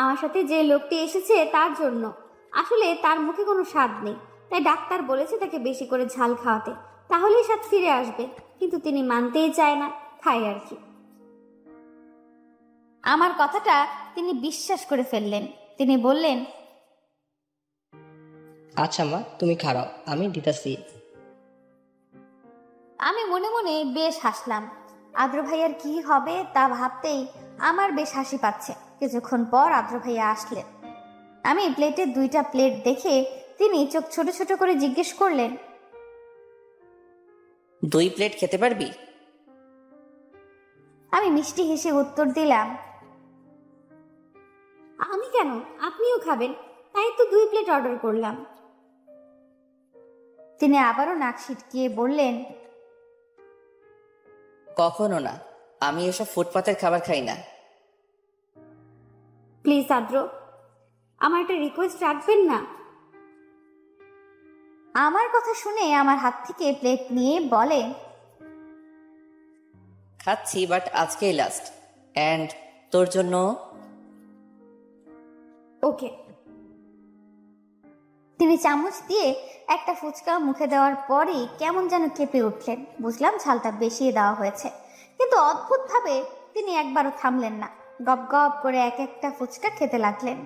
[SPEAKER 1] আমার সাথে যে লোকটি এসেছে তার জন্য। আসলে তার মুখে কোনো স্বাদ নেই, তাই ডাক্তার বলেছে তাকে বেশি করে ঝাল খাওয়াতে, তাহলেই স্বাদ ফিরে আসবে। কিন্তু তিনি মানতেই চায় না, খাই আর কি। আমার কথাটা তিনি বিশ্বাস করে ফেললেন। তিনি বললেন,
[SPEAKER 3] আচ্ছা মা, তুমি খারাপ, আমি দিতাছি।
[SPEAKER 1] আমি মনে মনে বেশ হাসলাম। আদ্র ভাইয়ার কি হবে তা ভাবতেই আমার বেশ হাসি পাচ্ছে। কিছুক্ষণ পর আদ্র ভাইয়া আসলেন। আমি প্লেটে 2টা প্লেট দেখে তিনি চোখ ছোট ছোট করে জিজ্ঞেস করলেন,
[SPEAKER 2] 2 প্লেট খেতে পারবি?
[SPEAKER 1] আমি মিষ্টি হেসে উত্তর দিলাম, আমি কেন, আপনিও খাবেন, তাই তো 2 প্লেট অর্ডার করলাম। তিনি আবারও নাক সিটকিয়ে বললেন,
[SPEAKER 2] কখনো না, আমি এসব ফুটপাতের খাবার খাই না।
[SPEAKER 1] প্লিজ আদ্র, আমার একটা রিকোয়েস্ট রাখবেন না? আমার কথা শুনে আমার হাত থেকে প্লেট নিয়ে বলে,
[SPEAKER 2] খাচ্ছি, বাট আজকেই লাস্ট, অ্যান্ড তোর জন্য।
[SPEAKER 1] ওকে। তিনি চামচ দিয়ে একটা ফুচকা মুখে দেওয়ার পরই কেমন যেন কেঁপে উঠলেন। বুঝলাম ঝালটা বেশি দেওয়া হয়েছে, কিন্তু অদ্ভুতভাবে তিনি একবারও থামলেন না। গপ গপ করে এক একটা ফুচকা খেতে লাগলেন।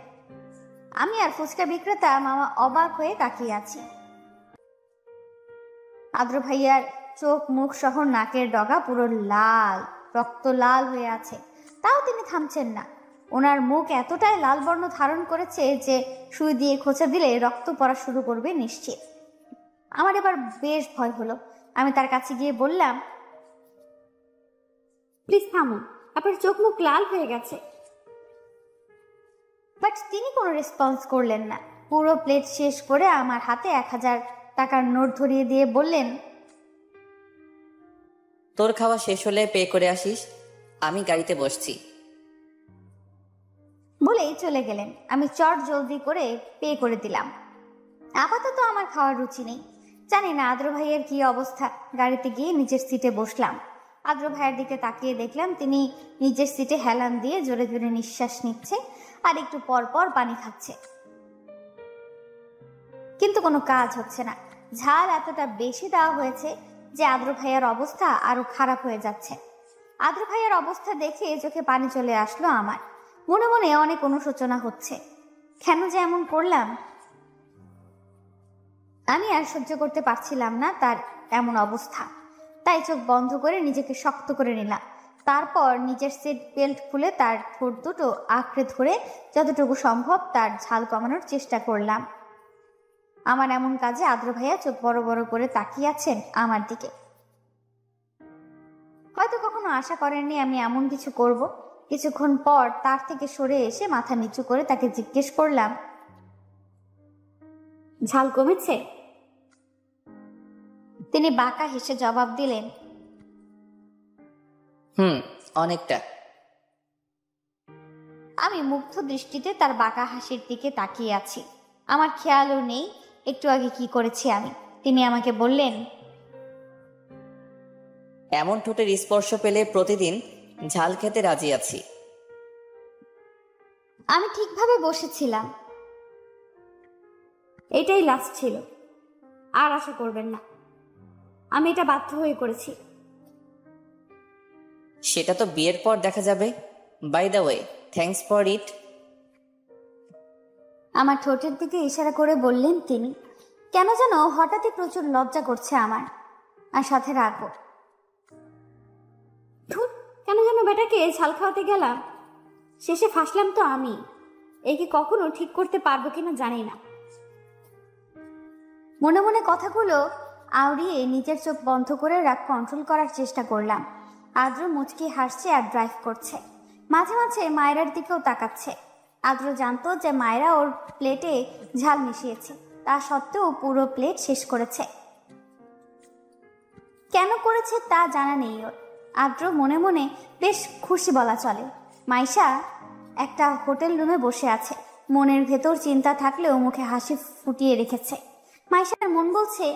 [SPEAKER 1] আমি আর ফুচকা বিক্রেতা মামা অবাক হয়ে তাকিয়ে আছি। আদ্র ভাইয়ার চোখ মুখ সহ নাকের ডগা পুরো লাল, রক্ত লাল হয়ে আছে, তাও তিনি থামছেন না। ওনার মুখ এতটাই লাল বর্ণ ধারণ করেছে যে সুই দিয়ে খোঁচা দিলে রক্ত পড়া শুরু করবে নিশ্চিত। আমার এবার বেশ ভয় হলো। আমি তার কাছে গিয়ে বললাম, প্লিজ থামুন, আপনার চোখ মুখ লাল হয়ে গেছে। বাট তিনি কোনো রেসপন্স করলেন না। পুরো প্লেট শেষ করে আমার হাতে 1000 টাকার নোট ধরিয়ে দিয়ে বললেন,
[SPEAKER 2] তোর খাওয়া শেষ হলে পে করে আসিস, আমি গাড়িতে বসছি।
[SPEAKER 1] বলেই চলে গেলেন। আমি চট জলদি করে পে করে দিলাম। আপাতত আমার খাওয়ার রুচি নেই। জানি না আদ্র ভাইয়ের কি অবস্থা। গাড়িতে গিয়ে নিজের সিটে বসলাম। আদ্র ভাইয়ের দিকে তাকিয়ে দেখলাম তিনি নিজের সিটে হেলান দিয়ে জোরে জোরে নিঃশ্বাস নিচ্ছে আর একটু পর পর পানি খাচ্ছে, কিন্তু কোনো কাজ হচ্ছে না। ঝাল এতটা বেশি দেওয়া হয়েছে যে আদ্র ভাইয়ার অবস্থা আরো খারাপ হয়ে যাচ্ছে। আদ্র ভাইয়ার অবস্থা দেখে চোখে পানি চলে আসলো আমার। মনে মনে অনেক অনুশোচনা হচ্ছে, কেন যে এমন করলাম। আমি আর সহ্য করতে পারছিলাম না তার এমন অবস্থা, তাই চোখ বন্ধ করে নিজেকে শক্ত করে নিলাম। তারপর নিজের সিট বেল্ট খুলে তার ঠোঁট দুটো আঁকড়ে ধরে যতটুকু সম্ভব তার ঝাল কমানোর চেষ্টা করলাম। আমার এমন কাজে আদ্র ভাইয়া চোখ বড় বড় করে তাকিয়ে আছেন আমার দিকে। হয়তো কখনো আশা করেননি আমি এমন কিছু করব। কিছুক্ষণ পর তার থেকে সরে এসে মাথা নিচু করে তাকে জিজ্ঞেস করলাম, ঝাল কমেছে? তিনি বাঁকা হেসে জবাব দিলেন,
[SPEAKER 2] অনেকটা।
[SPEAKER 1] আমি মুগ্ধ দৃষ্টিতে তার বাঁকা হাসির দিকে তাকিয়ে আছি। আমার খেয়ালও নেই একটু আগে কি করেছি আমি। তিনি আমাকে বললেন,
[SPEAKER 2] এমন ঠোঁটের স্পর্শ পেলে প্রতিদিন ঝাল খেতে রাজি আছি।
[SPEAKER 1] আমি ঠিকভাবে বসেছিলাম। এটাই লাস্ট ছিল, আর আশা করবেন না। আমি এটা বাধ্য হয়ে করেছি।
[SPEAKER 2] সেটা তো বিয়ের পর দেখা যাবে। By the way, thanks for it.
[SPEAKER 1] আমার ঠোঁটের দিকে ইশারা করে বললেন তিনি। কেন যেন হঠাৎই প্রচুর লজ্জা করছে আমার, আর সাথে রাগও। কেন যেন বেটাকে ঝাল খাওয়াতে গেলাম, শেষে ফাঁসলাম তো আমি। একে কখনো ঠিক করতে পারবো কিনা জানি না। মনে মনে কথাগুলো আওড়িয়ে নিজের চোখ বন্ধ করে রাগ কন্ট্রোল করার চেষ্টা করলাম। আদ্র মুচকি হাসছে আর ড্রাইভ করছে। মাঝে মাঝে মায়েরার দিকেও তাকাচ্ছে। আদ্র জানতো যে মায়েরা ওর প্লেটে ঝাল মিশিয়েছে, তা সত্ত্বেও পুরো প্লেট শেষ করেছে। কেন করেছে তা জানা নেই ওর। আদ্র মনে মনে বেশ খুশি বলা চলে। মাইশা একটা হোটেল রুমে বসে আছে। মনের ভেতর চিন্তা থাকলেও মুখে হাসি ফুটিয়ে রেখেছে। মাইশার মন বলছে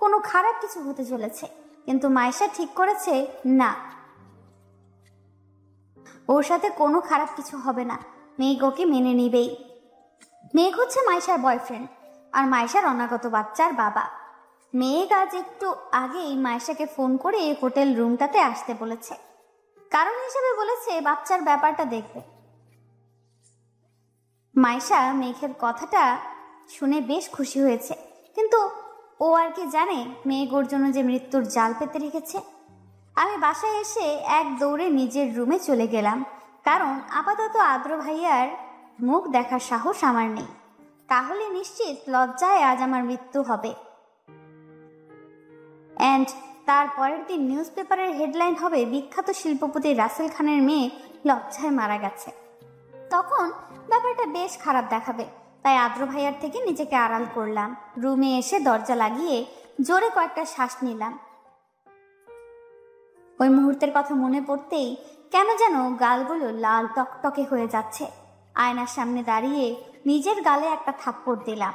[SPEAKER 1] কোনো খারাপ কিছু হতে চলেছে, কিন্তু মাইশা ঠিক করেছে না, ওর সাথে কোনো খারাপ কিছু হবে না। মেঘ ওকে মেনে নিবেই। মেঘ হচ্ছে মাইশার বয়ফ্রেন্ড আর মাইশার অনাগত বাচ্চার বাবা। মেঘ আজ একটু আগেই মাইশাকে ফোন করে এই হোটেল রুমটাতে আসতে বলেছে। কারণ হিসেবে বলেছে বাচ্চার ব্যাপারটা দেখবে। মাইশা মেঘের কথাটা শুনে বেশ খুশি হয়েছে, কিন্তু ও আর কি জানে মেঘ ওর জন্য যে মৃত্যুর জাল পেতে রেখেছে। আমি বাসায় এসে এক দৌড়ে নিজের রুমে চলে গেলাম, কারণ আপাতত আদ্র ভাইয়ার মুখ দেখার সাহস আমার নেই। তাহলে নিশ্চিত লজ্জায় আজ আমার মৃত্যু হবে। অ্যান্ড তার পরের দিন নিউজ পেপারের হেডলাইন হবে বিখ্যাত শিল্পপতি রাসেল খানের মেয়ে লজ্জায় মারা গেছে। তখন ব্যাপারটা বেশ খারাপ দেখাবে, তাই আদ্র ভাইয়ার থেকে নিজেকে আড়াল করলাম। রুমে এসে দরজা লাগিয়ে জোরে কয়েকটা শ্বাস নিলাম। ওই মুহূর্তের কথা মনে পড়তেই কেন যেন গালগুলো লাল টকটকে হয়ে যাচ্ছে। আয়নার সামনে দাঁড়িয়ে নিজের গালে একটা থাপ্পড় দিলাম।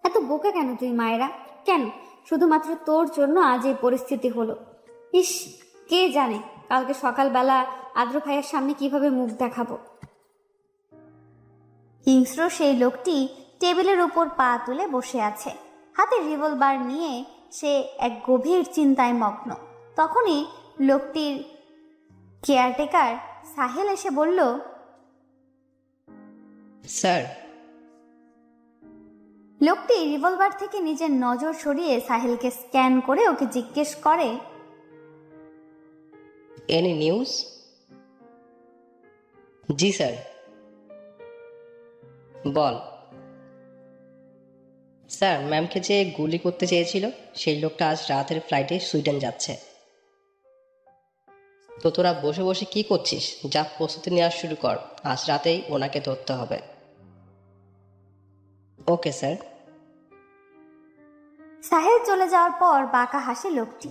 [SPEAKER 1] এত বোকা কেন তুই মায়েরা? কেন শুধুমাত্র তোর জন্য আজ এই পরিস্থিতি হলো? ইস, কে জানে কালকে সকালবেলা আদ্র ভাইয়ের সামনে কিভাবে মুখ দেখাবো। হিংস্র সেই লোকটি টেবিলের উপর পা তুলে বসে আছে, হাতে রিভলভার নিয়ে সে এক গভীর চিন্তায় মগ্ন। তখনই লোকটির কেয়ারটেকার সাহেল এসে বলল,
[SPEAKER 3] স্যার।
[SPEAKER 1] লোকটি রিভলভার থেকে নিজের নজর সরিয়ে সাহেলকে স্ক্যান করে ওকে জিজ্ঞেস করে,
[SPEAKER 3] এনি নিউজ? জি স্যার। বল। স্যার, ম্যামকে যে গুলি করতে চেয়েছিল সেই লোকটা আজ রাতের ফ্লাইটে সুইডেন যাচ্ছে। তো তোরা বসে বসে কি করছিস? যা প্রস্তুতি নেওয়া শুরু কর, আজ রাতেই ওনাকে ধরতে হবে। Okay sir.
[SPEAKER 1] সাহেল চলে যাওয়ার পর বাঁকা হাসে লোকটি।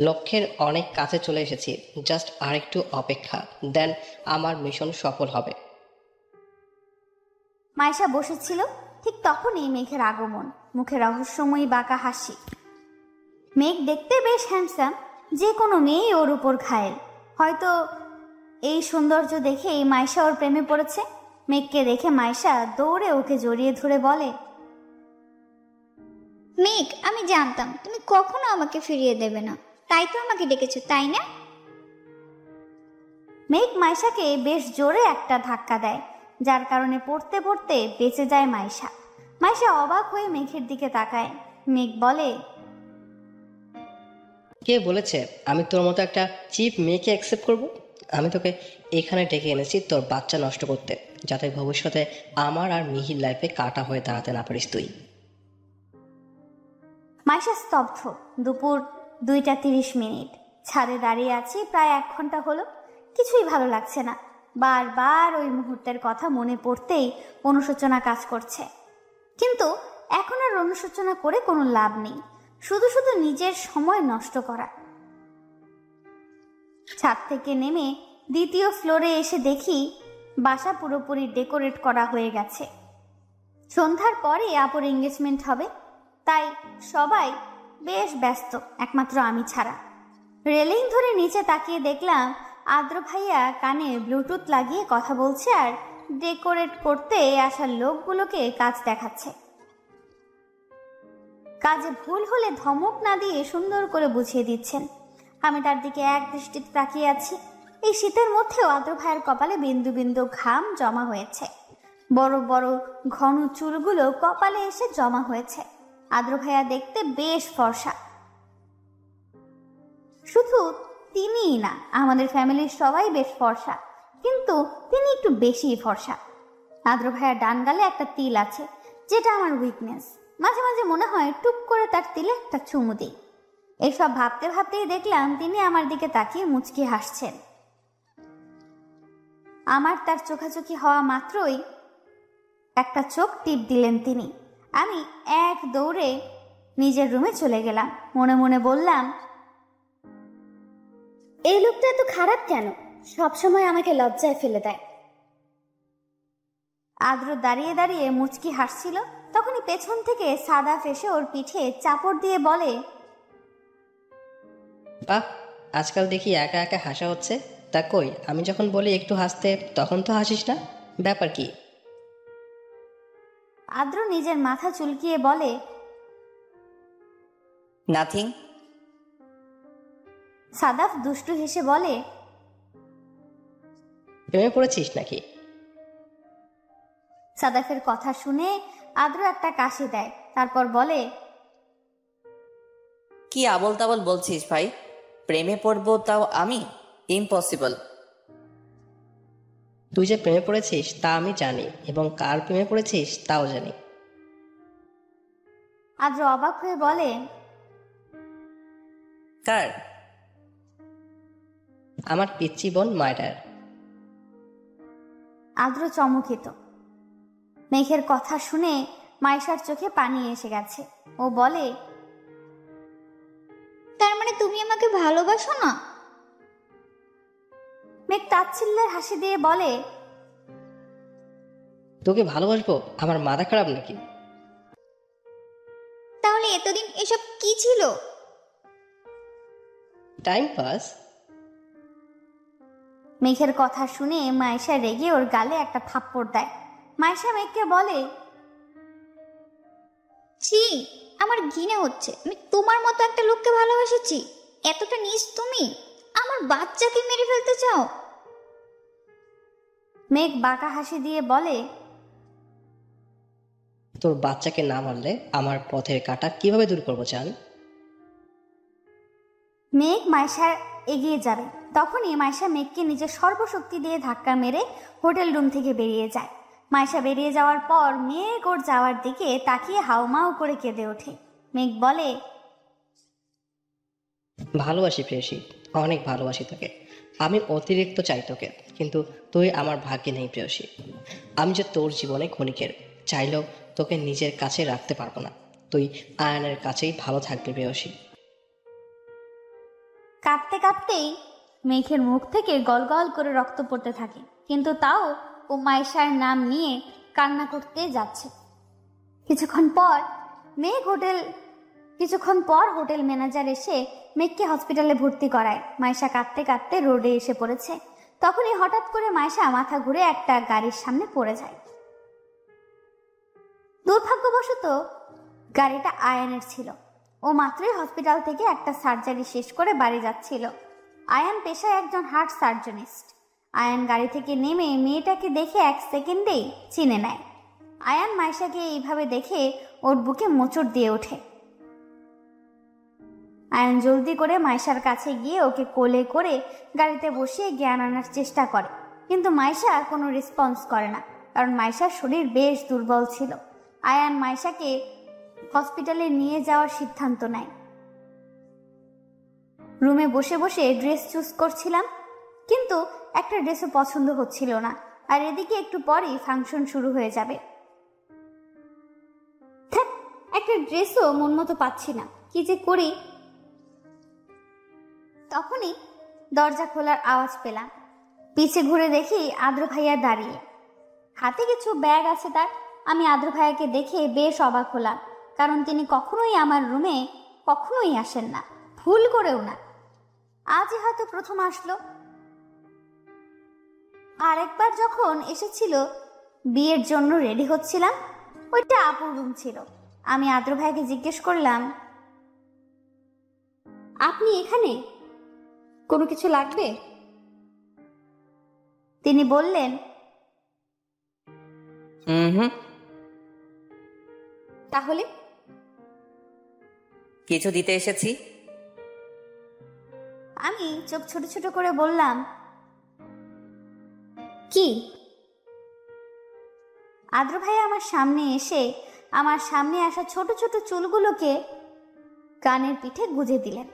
[SPEAKER 3] লক্ষ্যের অনেক কাছে চলে এসেছি, জাস্ট আরেকটু অপেক্ষা, দেন আমার মিশন সফল হবে।
[SPEAKER 1] মাইশা বসেছিল, ঠিক তখনই মেঘের আগমন, মুখে রহস্যময়ী বাঁকা হাসি। মেঘ দেখতে বেশ হ্যান্ডসাম, যে কোনো মেয়েই ওর উপর ঘায়েল। হয়তো এই সৌন্দর্য দেখেই মাইশা ওর প্রেমে পড়েছে। মেঘকে দেখে মাইশা দৌড়ে ওকে জড়িয়ে ধরে বলে,
[SPEAKER 4] মেঘ, আমি জানতাম তুমি কখনো আমাকে ফিরিয়ে দেবে না, তাই তো আমাকে ডেকেছো, তাই না?
[SPEAKER 1] মেঘ মাইশাকে বেশ জোরে একটা ধাক্কা দেয়, যার কারণে পড়তে পড়তে বেঁচে যায় মাইশা। মাইশা অবাক হয়ে মেঘের দিকে তাকায়। মেঘ বলে,
[SPEAKER 3] কে বলেছে আমি তোর মতো একটা চিপ মেয়েকে অ্যাকসেপ্ট করব? আমি তোকে এখানে ডেকে এনেছি তোর বাচ্চা নষ্ট করতে, যাতে ভবিষ্যতে আমার আর মিহির লাইফে কাটা হয়ে দাঁড়াতে না পারিস তুই।
[SPEAKER 1] মাইশা স্তব্ধ। দুপুর 2:30। ছাদে দাঁড়িয়ে আছি প্রায় 1 ঘন্টা হলো। কিছুই ভালো লাগছে না। বারবার ওই মুহূর্তের কথা মনে পড়তেই অনুশোচনা কাজ করছে। কিন্তু এখন আর অনুশোচনা করে কোনো লাভ নেই, শুধু শুধু নিজের সময় নষ্ট করা। ছাদ থেকে নেমে 2য় ফ্লোরে এসে দেখি বাসা পুরোপুরি ডেকোরেট করা হয়ে গেছে। সন্ধ্যার পরে আপুর এঙ্গেজমেন্ট হবে, তাই সবাই বেশ ব্যস্ত, একমাত্র আমি ছাড়া। রেলিং ধরে নিচে তাকিয়ে দেখলাম আদ্র ভাইয়া কানে ব্লুটুথ লাগিয়ে কথা বলছে আর ডেকোরেট করতে আসা লোকগুলোকে কাজ দেখাচ্ছে। কাজে ভুল হলে ধমক না দিয়ে সুন্দর করে বুঝিয়ে দিচ্ছেন। আমি তার দিকে এক দৃষ্টিতে তাকিয়ে আছি। এই শীতের মধ্যেও আদ্র ভাইয়ের কপালে বিন্দু বিন্দু ঘাম জমা হয়েছে। বড় বড় ঘন চুলগুলো কপালে এসে জমা হয়েছে। আদ্র ভাইয়া দেখতে বেশ ফর্সা। শুধু তিনিই না, আমাদের ফ্যামিলির সবাই বেশ ফর্সা, কিন্তু তিনি একটু বেশিই ফর্সা। আদ্র ভাইয়ার ডান গালে একটা তিল আছে, যেটা আমার উইকনেস। মাঝে মাঝে মনে হয় টুক করে তার তিলে একটা চুমু দিই। এসব ভাবতে ভাবতেই দেখলাম তিনি আমার দিকে তাকিয়ে মুচকি হাসছেন। আমার তার চোখাচোখি হওয়া মাত্রই একটা চোখ টিপ দিলেন তিনি। আমি এক দৌড়ে নিজের রুমে চলে গেলাম। মনে মনে বললাম, এই লোকটা এত খারাপ কেন? সবসময় আমাকে লজ্জায় ফেলে দেয়। আদ্র দাঁড়িয়ে দাঁড়িয়ে মুচকি হাসছিল। তখনই পেছন থেকে সাদাফ এসে ওর পিঠে চাপড় দিয়ে বলে,
[SPEAKER 3] বাহ, আজকাল দেখি একা একা হাসা হচ্ছে। তা কই, আমি যখন বলি একটু হাসতে তখন তো হাসিস না, ব্যাপার কি?
[SPEAKER 1] আদ্র নিজের মাথা চুলকিয়ে বলে,
[SPEAKER 2] নাথিং।
[SPEAKER 1] সাদাফ দুষ্টু হেসে বলে,
[SPEAKER 3] প্রেমে পড়েছিস নাকি?
[SPEAKER 1] সাদাফের কথা শুনে আদ্র একটা কাশি দেয়, তারপর বলে,
[SPEAKER 2] কি আবল তাবল বলছিস ভাই? প্রেমে পড়বো তাও আমি? ইম্পসিবল।
[SPEAKER 3] তুই যে প্রেমে পড়েছিস তা আমি জানি, এবং কার প্রেমে পড়েছিস তাও জানি।
[SPEAKER 1] আদ্র অবাক হয়ে বলে,
[SPEAKER 2] কার?
[SPEAKER 3] আমার পিচ্চি বোন মায়েরার।
[SPEAKER 1] আদ্র চমকিত। মেঘের কথা শুনে মাইশার চোখে পানি এসে গেছে। ও বলে,
[SPEAKER 4] তার মানে তুমি আমাকে ভালোবাসো না?
[SPEAKER 1] মেঘ তাচ্ছিল্যের হাসি দিয়ে বলে,
[SPEAKER 3] তোকে ভালোবাসবো? আমার মাথা খারাপ নাকি?
[SPEAKER 4] তাহলে এতদিন এসব কি ছিল?
[SPEAKER 3] Time pass.
[SPEAKER 1] মেঘের কথা শুনে মাইশা রেগে ওর গালে একটা থাপ্পড় দেয়। মাইশা মেঘকে বলে,
[SPEAKER 4] ছি, আমার ঘৃণা হচ্ছে। আমি তোমার মতো একটা লোককে ভালোবেসেছি? এতটা নীচ তুমি? আমার বাচ্চাকে মেরে ফেলতে চাও?
[SPEAKER 1] মেঘ বাঁকা হাসি দিয়ে বলে,
[SPEAKER 3] তোর বাচ্চাকে না মারলে আমার পথের কাঁটা কিভাবে দূর করবো চান?
[SPEAKER 1] মেঘ মাইশার এগিয়ে যাবে, তখনই মাইশা মেঘকে নিজের সর্বশক্তি দিয়ে ধাক্কা মেরে হোটেল রুম থেকে বেরিয়ে যায়। মাইশা বেরিয়ে যাওয়ার পর মেঘ ওর যাওয়ার দিকে তাকিয়ে হাউমাউ করে কেঁদে ওঠে। মেঘ বলে,
[SPEAKER 3] ভালোবাসি প্রেয়সী, অনেক ভালোবাসি তোকে। আমি অতিরিক্ত চাই তোকে, কিন্তু তুই আমার ভাগ্যে নেই প্রেয়সী। আমি যে তোর জীবনে ক্ষণিকের, চাইলেও তোকে নিজের কাছে রাখতে পারবো না। তুই আয়নের কাছেই ভালো থাকবি প্রেয়সী।
[SPEAKER 1] কাঁদতে কাঁদতেই মেঘের মুখ থেকে গলগল করে রক্ত পড়তে থাকে, কিন্তু তাও ও মাইশার নাম নিয়ে কান্না করতে যাচ্ছে। কিছুক্ষণ পর হোটেল ম্যানেজার এসে মেঘকে হসপিটালে ভর্তি করায়। মাইশা কাঁদতে কাঁদতে রোডে এসে পড়েছে। তখনই হঠাৎ করে মাইশা মাথা ঘুরে একটা গাড়ির সামনে পড়ে যায়। দুর্ভাগ্যবশত গাড়িটা আয়ানের ছিল। ও মাত্রই হসপিটাল থেকে একটা সার্জারি শেষ করে বাড়ি যাচ্ছিল। আয়ান পেশায় একজন হার্ট সার্জনিস্ট। আয়ান গাড়ি থেকে নেমে মেয়েটাকে দেখে 1 সেকেন্ডেই চিনে নেয়। আয়ান মাইশাকে এইভাবে দেখে ওর বুকে মোচড় দিয়ে ওঠে। আয়ান জলদি করে মাইশার কাছে গিয়ে ওকে কোলে করে গাড়িতে বসিয়ে জ্ঞান আনার চেষ্টা করে, কিন্তু মাইশা কোনো রেসপন্স করে না, কারণ মাইশার শরীর বেশ দুর্বল ছিল। আয়ান মাইশাকে হসপিটালে নিয়ে যাওয়ার সিদ্ধান্ত নেয়। রুমে বসে বসে ড্রেস চুজ করছিলাম, কিন্তু একটা ড্রেসও পছন্দ হচ্ছিল না। আর এদিকে একটু পরেই ফাংশন শুরু হয়ে যাবে। একটা ড্রেসও মন মতো পাচ্ছি না, কি যে করি। তখনই দরজা খোলার আওয়াজ পেলাম। পিছে ঘুরে দেখি আদ্র ভাইয়া দাঁড়িয়ে, হাতে কিছু ব্যাগ আছে তার। আমি আদ্র ভাইয়াকে দেখে বেশ অবাক হলাম, কারণ তিনি কখনোই আমার রুমে কখনোই আসেন না, ভুল করেও না। আজই হয়তো প্রথম আসলো। আরেকবার যখন এসেছিল বিয়ের জন্য রেডি হচ্ছিলাম, ওইটা আপুর রুম ছিল। আমি আদ্র ভাইকে জিজ্ঞেস করলাম, আপনি এখানে? কোনো কিছু লাগবে? তিনি বললেন, তাহলে
[SPEAKER 2] কিছু দিতে এসেছি।
[SPEAKER 1] আমি চোখ ছোট ছোট করে বললাম, কি? আদ্র ভাই আমার সামনে এসে আমার সামনে আসা ছোট ছোট চুলগুলোকে কানের পিঠে গুজে দিলেন।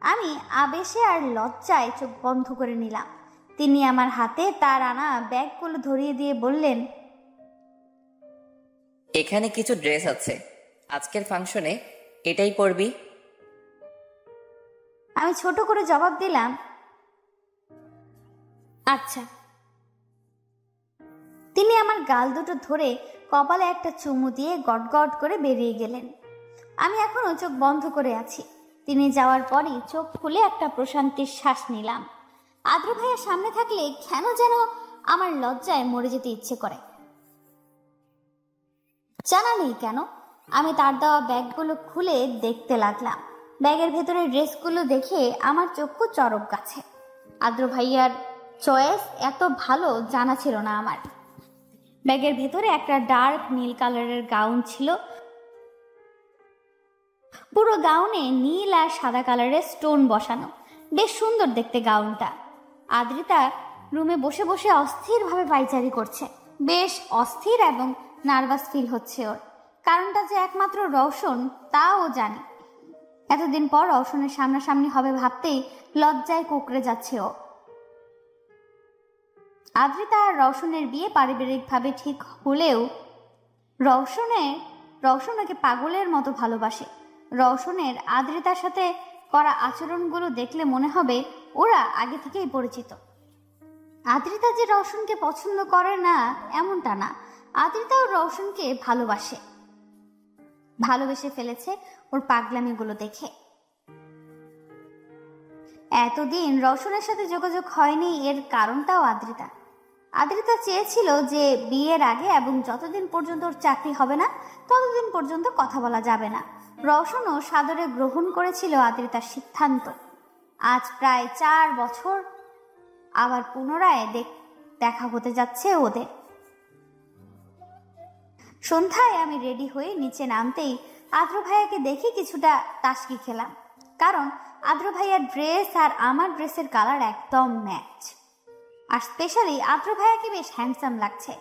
[SPEAKER 1] আমি আবেশে আর লজ্জায় চোখ বন্ধ করে নিলাম। তিনি আমার হাতে তার আনা ব্যাগগুলো ধরিয়ে দিয়ে বললেন,
[SPEAKER 2] এখানে কিছু ড্রেস আছে, আজকের ফাংশনে এটাই পরবি।
[SPEAKER 1] আমি ছোট করে জবাব দিলাম, আচ্ছা। তিনি আমার গাল দুটো ধরে কপালে একটা চুমু দিয়ে গটগট করে বেরিয়ে গেলেন। আমি এখনো চোখ বন্ধ করে আছি। তিনি যাওয়ার পরই চোখ খুলে একটা প্রশান্তির শ্বাস নিলাম। আদ্র ভাইয়ের সামনে থাকলে কেন যেন আমার লজ্জায় মরে যেতে ইচ্ছে করে, জানা নেই কেন। আমি তার দেওয়া ব্যাগগুলো খুলে দেখতে লাগলাম। ব্যাগের ভেতরে ড্রেসগুলো দেখে আমার চক্ষু চরক গাছে। আদ্র ভাইয়ার চয়েস এত ভালো জানা ছিল না আমার। ব্যাগের ভেতরে একটা ডার্ক নীল কালারের গাউন ছিল। পুরো গাউনে নীল আর সাদা কালারের স্টোন বসানো, বেশ সুন্দর দেখতে গাউনটা। আদ্রিতা রুমে বসে বসে অস্থিরভাবে পায়চারি করছে, বেশ অস্থির এবং নার্ভাস ফিল হচ্ছে ওর। কারণটা যে একমাত্র রওশন তাও জানি। এতদিন পর রওশনের সামনাসামনি হবে ভাবতেই লজ্জায় কুকড়ে যাচ্ছে ও। আদ্রিতা আর রওশনের বিয়ে পারিবারিকভাবে ঠিক হলেও রওশন ওকে পাগলের মতো ভালোবাসে। রওশনের আদ্রিতার সাথে করা আচরণগুলো দেখলে মনে হবে ওরা আগে থেকেই পরিচিত। আদ্রিতা যে রওশনকে পছন্দ করে না এমনটা না, আদ্রিতাও রওশনকে ভালোবেসে ফেলেছে ওর পাগলামিগুলো দেখে। এতদিন রওশনের সাথে যোগাযোগ হয়নি, এর কারণটাও আদ্রিতা চেয়েছিল যে বিয়ের আগে এবং যতদিন পর্যন্ত ওর চাকরি হবে না ততদিন পর্যন্ত কথা বলা যাবে না। রওশনও সাদরে গ্রহণ করেছিল আদ্রিতার সিদ্ধান্ত। আজ প্রায় 4 বছর আবার পুনরায় দেখা হতে যাচ্ছে ওদের। সন্ধ্যায় আমি রেডি হয়ে নিচে নামতেই আদ্র ভাইয়াকে দেখে কিছুটা তাসকি খেলাম, কারণ আদ্র ভাইয়ার ড্রেস আর আমার ড্রেসের কালার একদম ম্যাচ, আর স্পেশালি আদ্র ভাইয়াকে বেশ হ্যান্ডসাম লাগছে।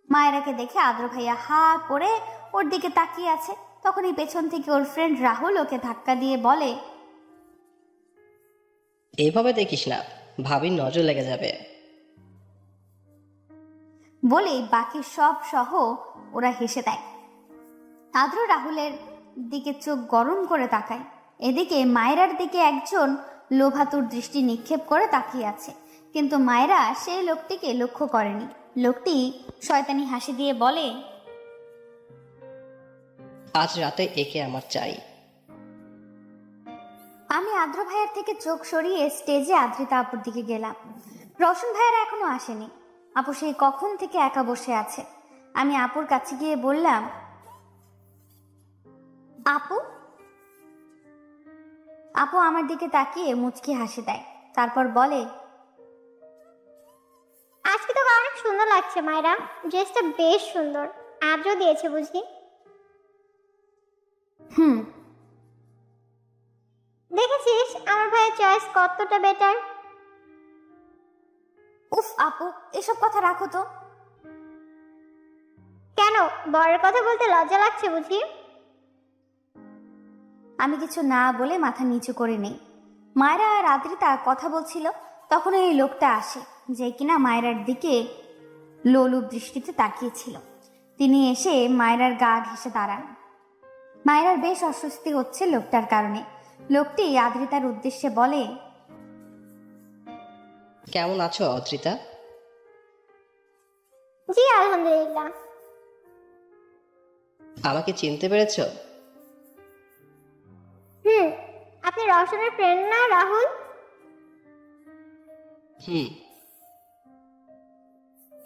[SPEAKER 1] মায়েরাকে দেখে আদ্র ভাইয়া হা করে ওর দিকে তাকিয়ে আছে। তখনই পেছন থেকে ওর ফ্রেন্ড রাহুল ওকে ধাক্কা দিয়ে বলে,
[SPEAKER 3] এইভাবে দেখিস না, ভাবির নজর লেগে যাবে।
[SPEAKER 1] বলেই বাকি সব সহ ওরা হেসে দেয়। আদ্র রাহুলের দিকে চোখ গরম করে তাকায়। এদিকে মায়েরার দিকে একজন লোভাতুর দৃষ্টি নিক্ষেপ করে তাকিয়ে আছে, কিন্তু মায়েরা সেই লোকটিকে লক্ষ্য করেনি। লোকটি শয়তানি হাসি দিয়ে বলে,
[SPEAKER 3] আজ রাতে একে আমার চাই।
[SPEAKER 1] আমি আদ্র ভাইয়ের থেকে চোখ সরিয়ে স্টেজে আদ্রিতা আপুর দিকে গেলাম। রওশন ভাইয়েরা এখনো আসেনি। আপু সেই কখন থেকে একা বসে আছে। আমি আপুর কাছে গিয়ে বললাম, আপু। আপু আমার দিকে তাকিয়ে মুচকি হাসি দেয়, তারপর বলে,
[SPEAKER 4] আজকে তোকে অনেক সুন্দর লাগছে মায়েরা, ড্রেসটা বেশ সুন্দর। আদ্র দিয়েছে বুঝি? দেখেছিস আমার ভাইয়ের চয়েস কতটা বেটার।
[SPEAKER 1] উফ আপু, এসব কথা রাখো তো।
[SPEAKER 4] কেন, বরের কথা বলতে লজ্জা লাগছে বুঝি?
[SPEAKER 1] আমি কিছু না বলে মাথা নিচু করে নেই। মায়েরা আর আদ্রিতা কথা বলছিল, তখন এই লোকটা আসে যে কিনা মায়েরার দিকে লোলুপ দৃষ্টিতে তাকিয়েছিল। তিনি এসে মায়েরার গা ঘেঁষে দাঁড়ান। মায়েরার বেশ অস্বস্তি হচ্ছে লোকটার কারণে। লোকটি আদ্রিতার উদ্দেশ্যে বলে,
[SPEAKER 3] কেমন আছো অদ্রিতা?
[SPEAKER 4] জি আলহামদুলিল্লাহ।
[SPEAKER 3] আমাকে চিনতে পেরেছো?
[SPEAKER 4] আপনি রওশনের ফ্রেন্ড না রাহুল?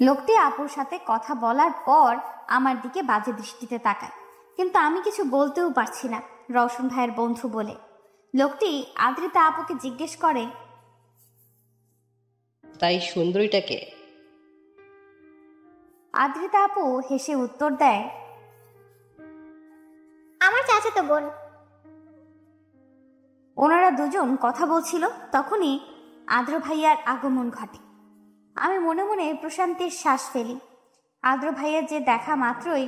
[SPEAKER 1] লোকটি আপুর সাথে কথা বলার পর আমার দিকে বাজে দৃষ্টিতে তাকায়, কিন্তু আমি কিছু বলতেও পারছি না রওশন ভাইয়ের বন্ধু বলে। লোকটি আদ্রিতা আপুকে জিজ্ঞেস করে,
[SPEAKER 3] তাই সুন্দরীটাকে?
[SPEAKER 1] আদ্রিতা আপু হেসে উত্তর দেয়,
[SPEAKER 4] আমার চাচাতো বোন।
[SPEAKER 1] ওনারা দুজন কথা বলছিল, তখনই আদ্র ভাইয়ার আগমন ঘটে। আমি মনে মনে প্রশান্তির শ্বাস ফেলি। আদ্র ভাইয়ার যে দেখা মাত্রই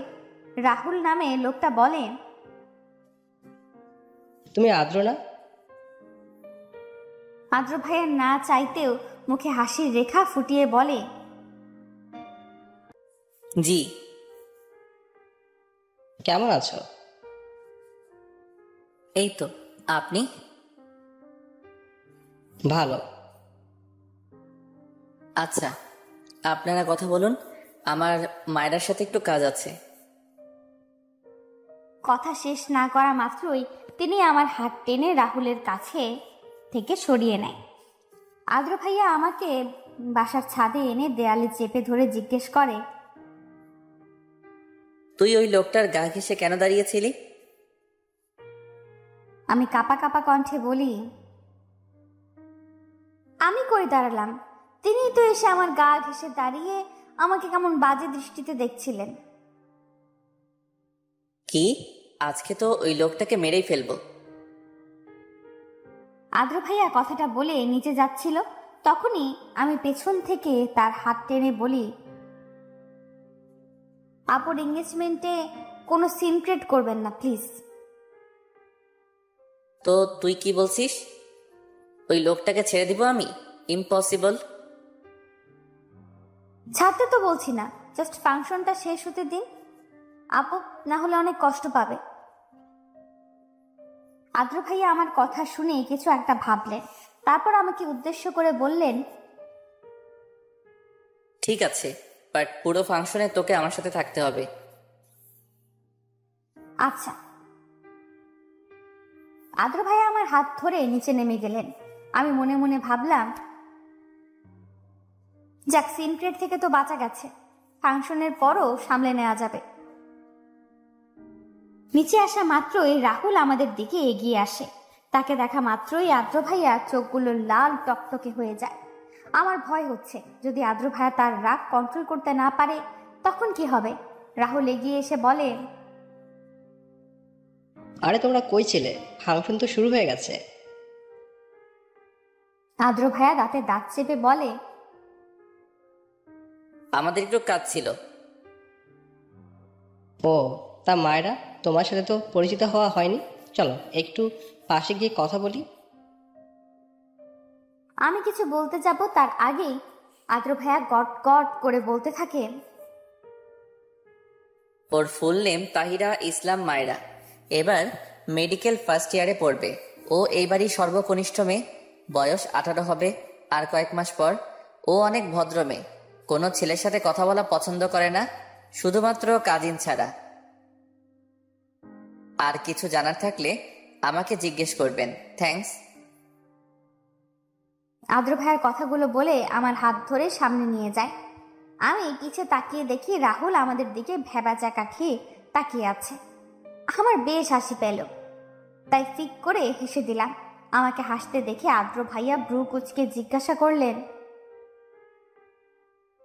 [SPEAKER 1] রাহুল নামে লোকটা বলে,
[SPEAKER 3] তুমি আদ্র না?
[SPEAKER 1] আদ্র ভাইয়ার না চাইতেও মুখে হাসির রেখা ফুটিয়ে বলে,
[SPEAKER 2] জি।
[SPEAKER 3] কেমন আছো?
[SPEAKER 2] এই তো, আপনি?
[SPEAKER 3] ভালো।
[SPEAKER 2] আচ্ছা, আপনারা কথা বলুন, আমার মায়েরার সাথে একটু কাজ আছে।
[SPEAKER 1] কথা শেষ না করা মাত্রই তিনি আমার হাত টেনে রাহুলের কাছে থেকে সরিয়ে নেয়। আদ্র ভাইয়া আমাকে বাসার ছাদে এনে দেয়ালে চেপে ধরে জিজ্ঞেস করে,
[SPEAKER 2] তুই ওই লোকটার গা ঘেঁষে কেন দাঁড়িয়েছিলি?
[SPEAKER 1] আমি কাঁপা কাঁপা কণ্ঠে বলি, আমি কই দাঁড়ালাম, তিনি তো এসে আমার গা ঘেঁষে দাঁড়িয়ে আমাকে কেমন বাজে দৃষ্টিতে দেখছিলেন।
[SPEAKER 2] কি? আজকে তো ওই লোকটাকে মেরেই ফেলবো।
[SPEAKER 1] আদ্র ভাইয়া কথাটা বলে নিচে যাচ্ছিল, তখনই আমি পেছন থেকে তার হাত টেনে বলি, আপুর এঙ্গেজমেন্টে কোনো সিনক্রেট করবেন না প্লিজ।
[SPEAKER 2] তো তুই কি বলছিস? ওই লোকটাকে ছেড়ে দিব আমি? ইম্পসিবল।
[SPEAKER 1] ছাড়তে তো বলছি না, জাস্ট ফাংশনটা শেষ হতে দিন। আপু না হলে অনেক কষ্ট পাবে। আদ্র ভাইয়া আমার কথা শুনে কিছু একটা ভাবলেন, তারপর আমাকে উদ্দেশ্য করে বললেন,
[SPEAKER 2] ঠিক আছে, বাট পুরো ফাংশনে তোকে আমার সাথে থাকতে হবে।
[SPEAKER 1] আচ্ছা। আদ্র ভাইয়া আমার হাত ধরে নিচে নেমে গেলেন। আমি মনে মনে ভাবলাম, যাক, সিনক্রেট থেকে তো বাঁচা গেছে, ফাংশনের পরও সামলে নেওয়া যাবে। নিচে আসা মাত্রই রাহুল আমাদের দিকে এগিয়ে আসে। তাকে দেখা মাত্রই আদ্র ভাইয়া চোখগুলো লাল টকটকে হয়ে যায়। আমার ভয় হচ্ছে, যদি আদ্র ভাইয়া তার রাগ কন্ট্রোল করতে না পারে তখন কি হবে। রাহুল এগিয়ে এসে বলে,
[SPEAKER 3] আরে তোমরা কই ছিলে? ফাংশন তো শুরু হয়ে গেছে।
[SPEAKER 1] আদ্র ভাইয়া দাঁতে দাঁত চেপে বলে,
[SPEAKER 2] আমাদের একটু কাজ ছিল।
[SPEAKER 3] ও, তা মায়েরা, তোমার সাথে তো পরিচিত হওয়া হয়নি, চলো একটু পাশে গিয়ে কথা বলি।
[SPEAKER 1] আমি কিছু বলতে যাব তার আগেই আদ্র ভাইয়া গট গট করে বলতে থাকে,
[SPEAKER 2] ওর ফুল নেম তাহিরা ইসলাম মায়রা, এবার মেডিকেল ফার্স্ট ইয়ারে পড়বে। ও এইবারই সর্বকনিষ্ঠ মেয়ে, বয়স 18 হবে আর কয়েক মাস পর। ও অনেক ভদ্র মেয়ে, কোনো ছেলের সাথে কথা বলা পছন্দ করে না, শুধুমাত্র কাজিন ছাড়া। আর কিছু জানার থাকলে আমাকে জিজ্ঞেস করবেন। থ্যাঙ্কস।
[SPEAKER 1] আদ্র ভাইয়ের কথাগুলো বলে আমার হাত ধরে সামনে নিয়ে যায়। আমি পিছে তাকিয়ে দেখি রাহুল আমাদের দিকে ভ্যাবাচাকা খেয়ে তাকিয়ে আছে। আমার বেশ হাসি পেল, তাই ফিক করে হেসে দিলাম। আমাকে হাসতে দেখে আদ্র ভাইয়া ব্রু কুচকে জিজ্ঞাসা করলেন,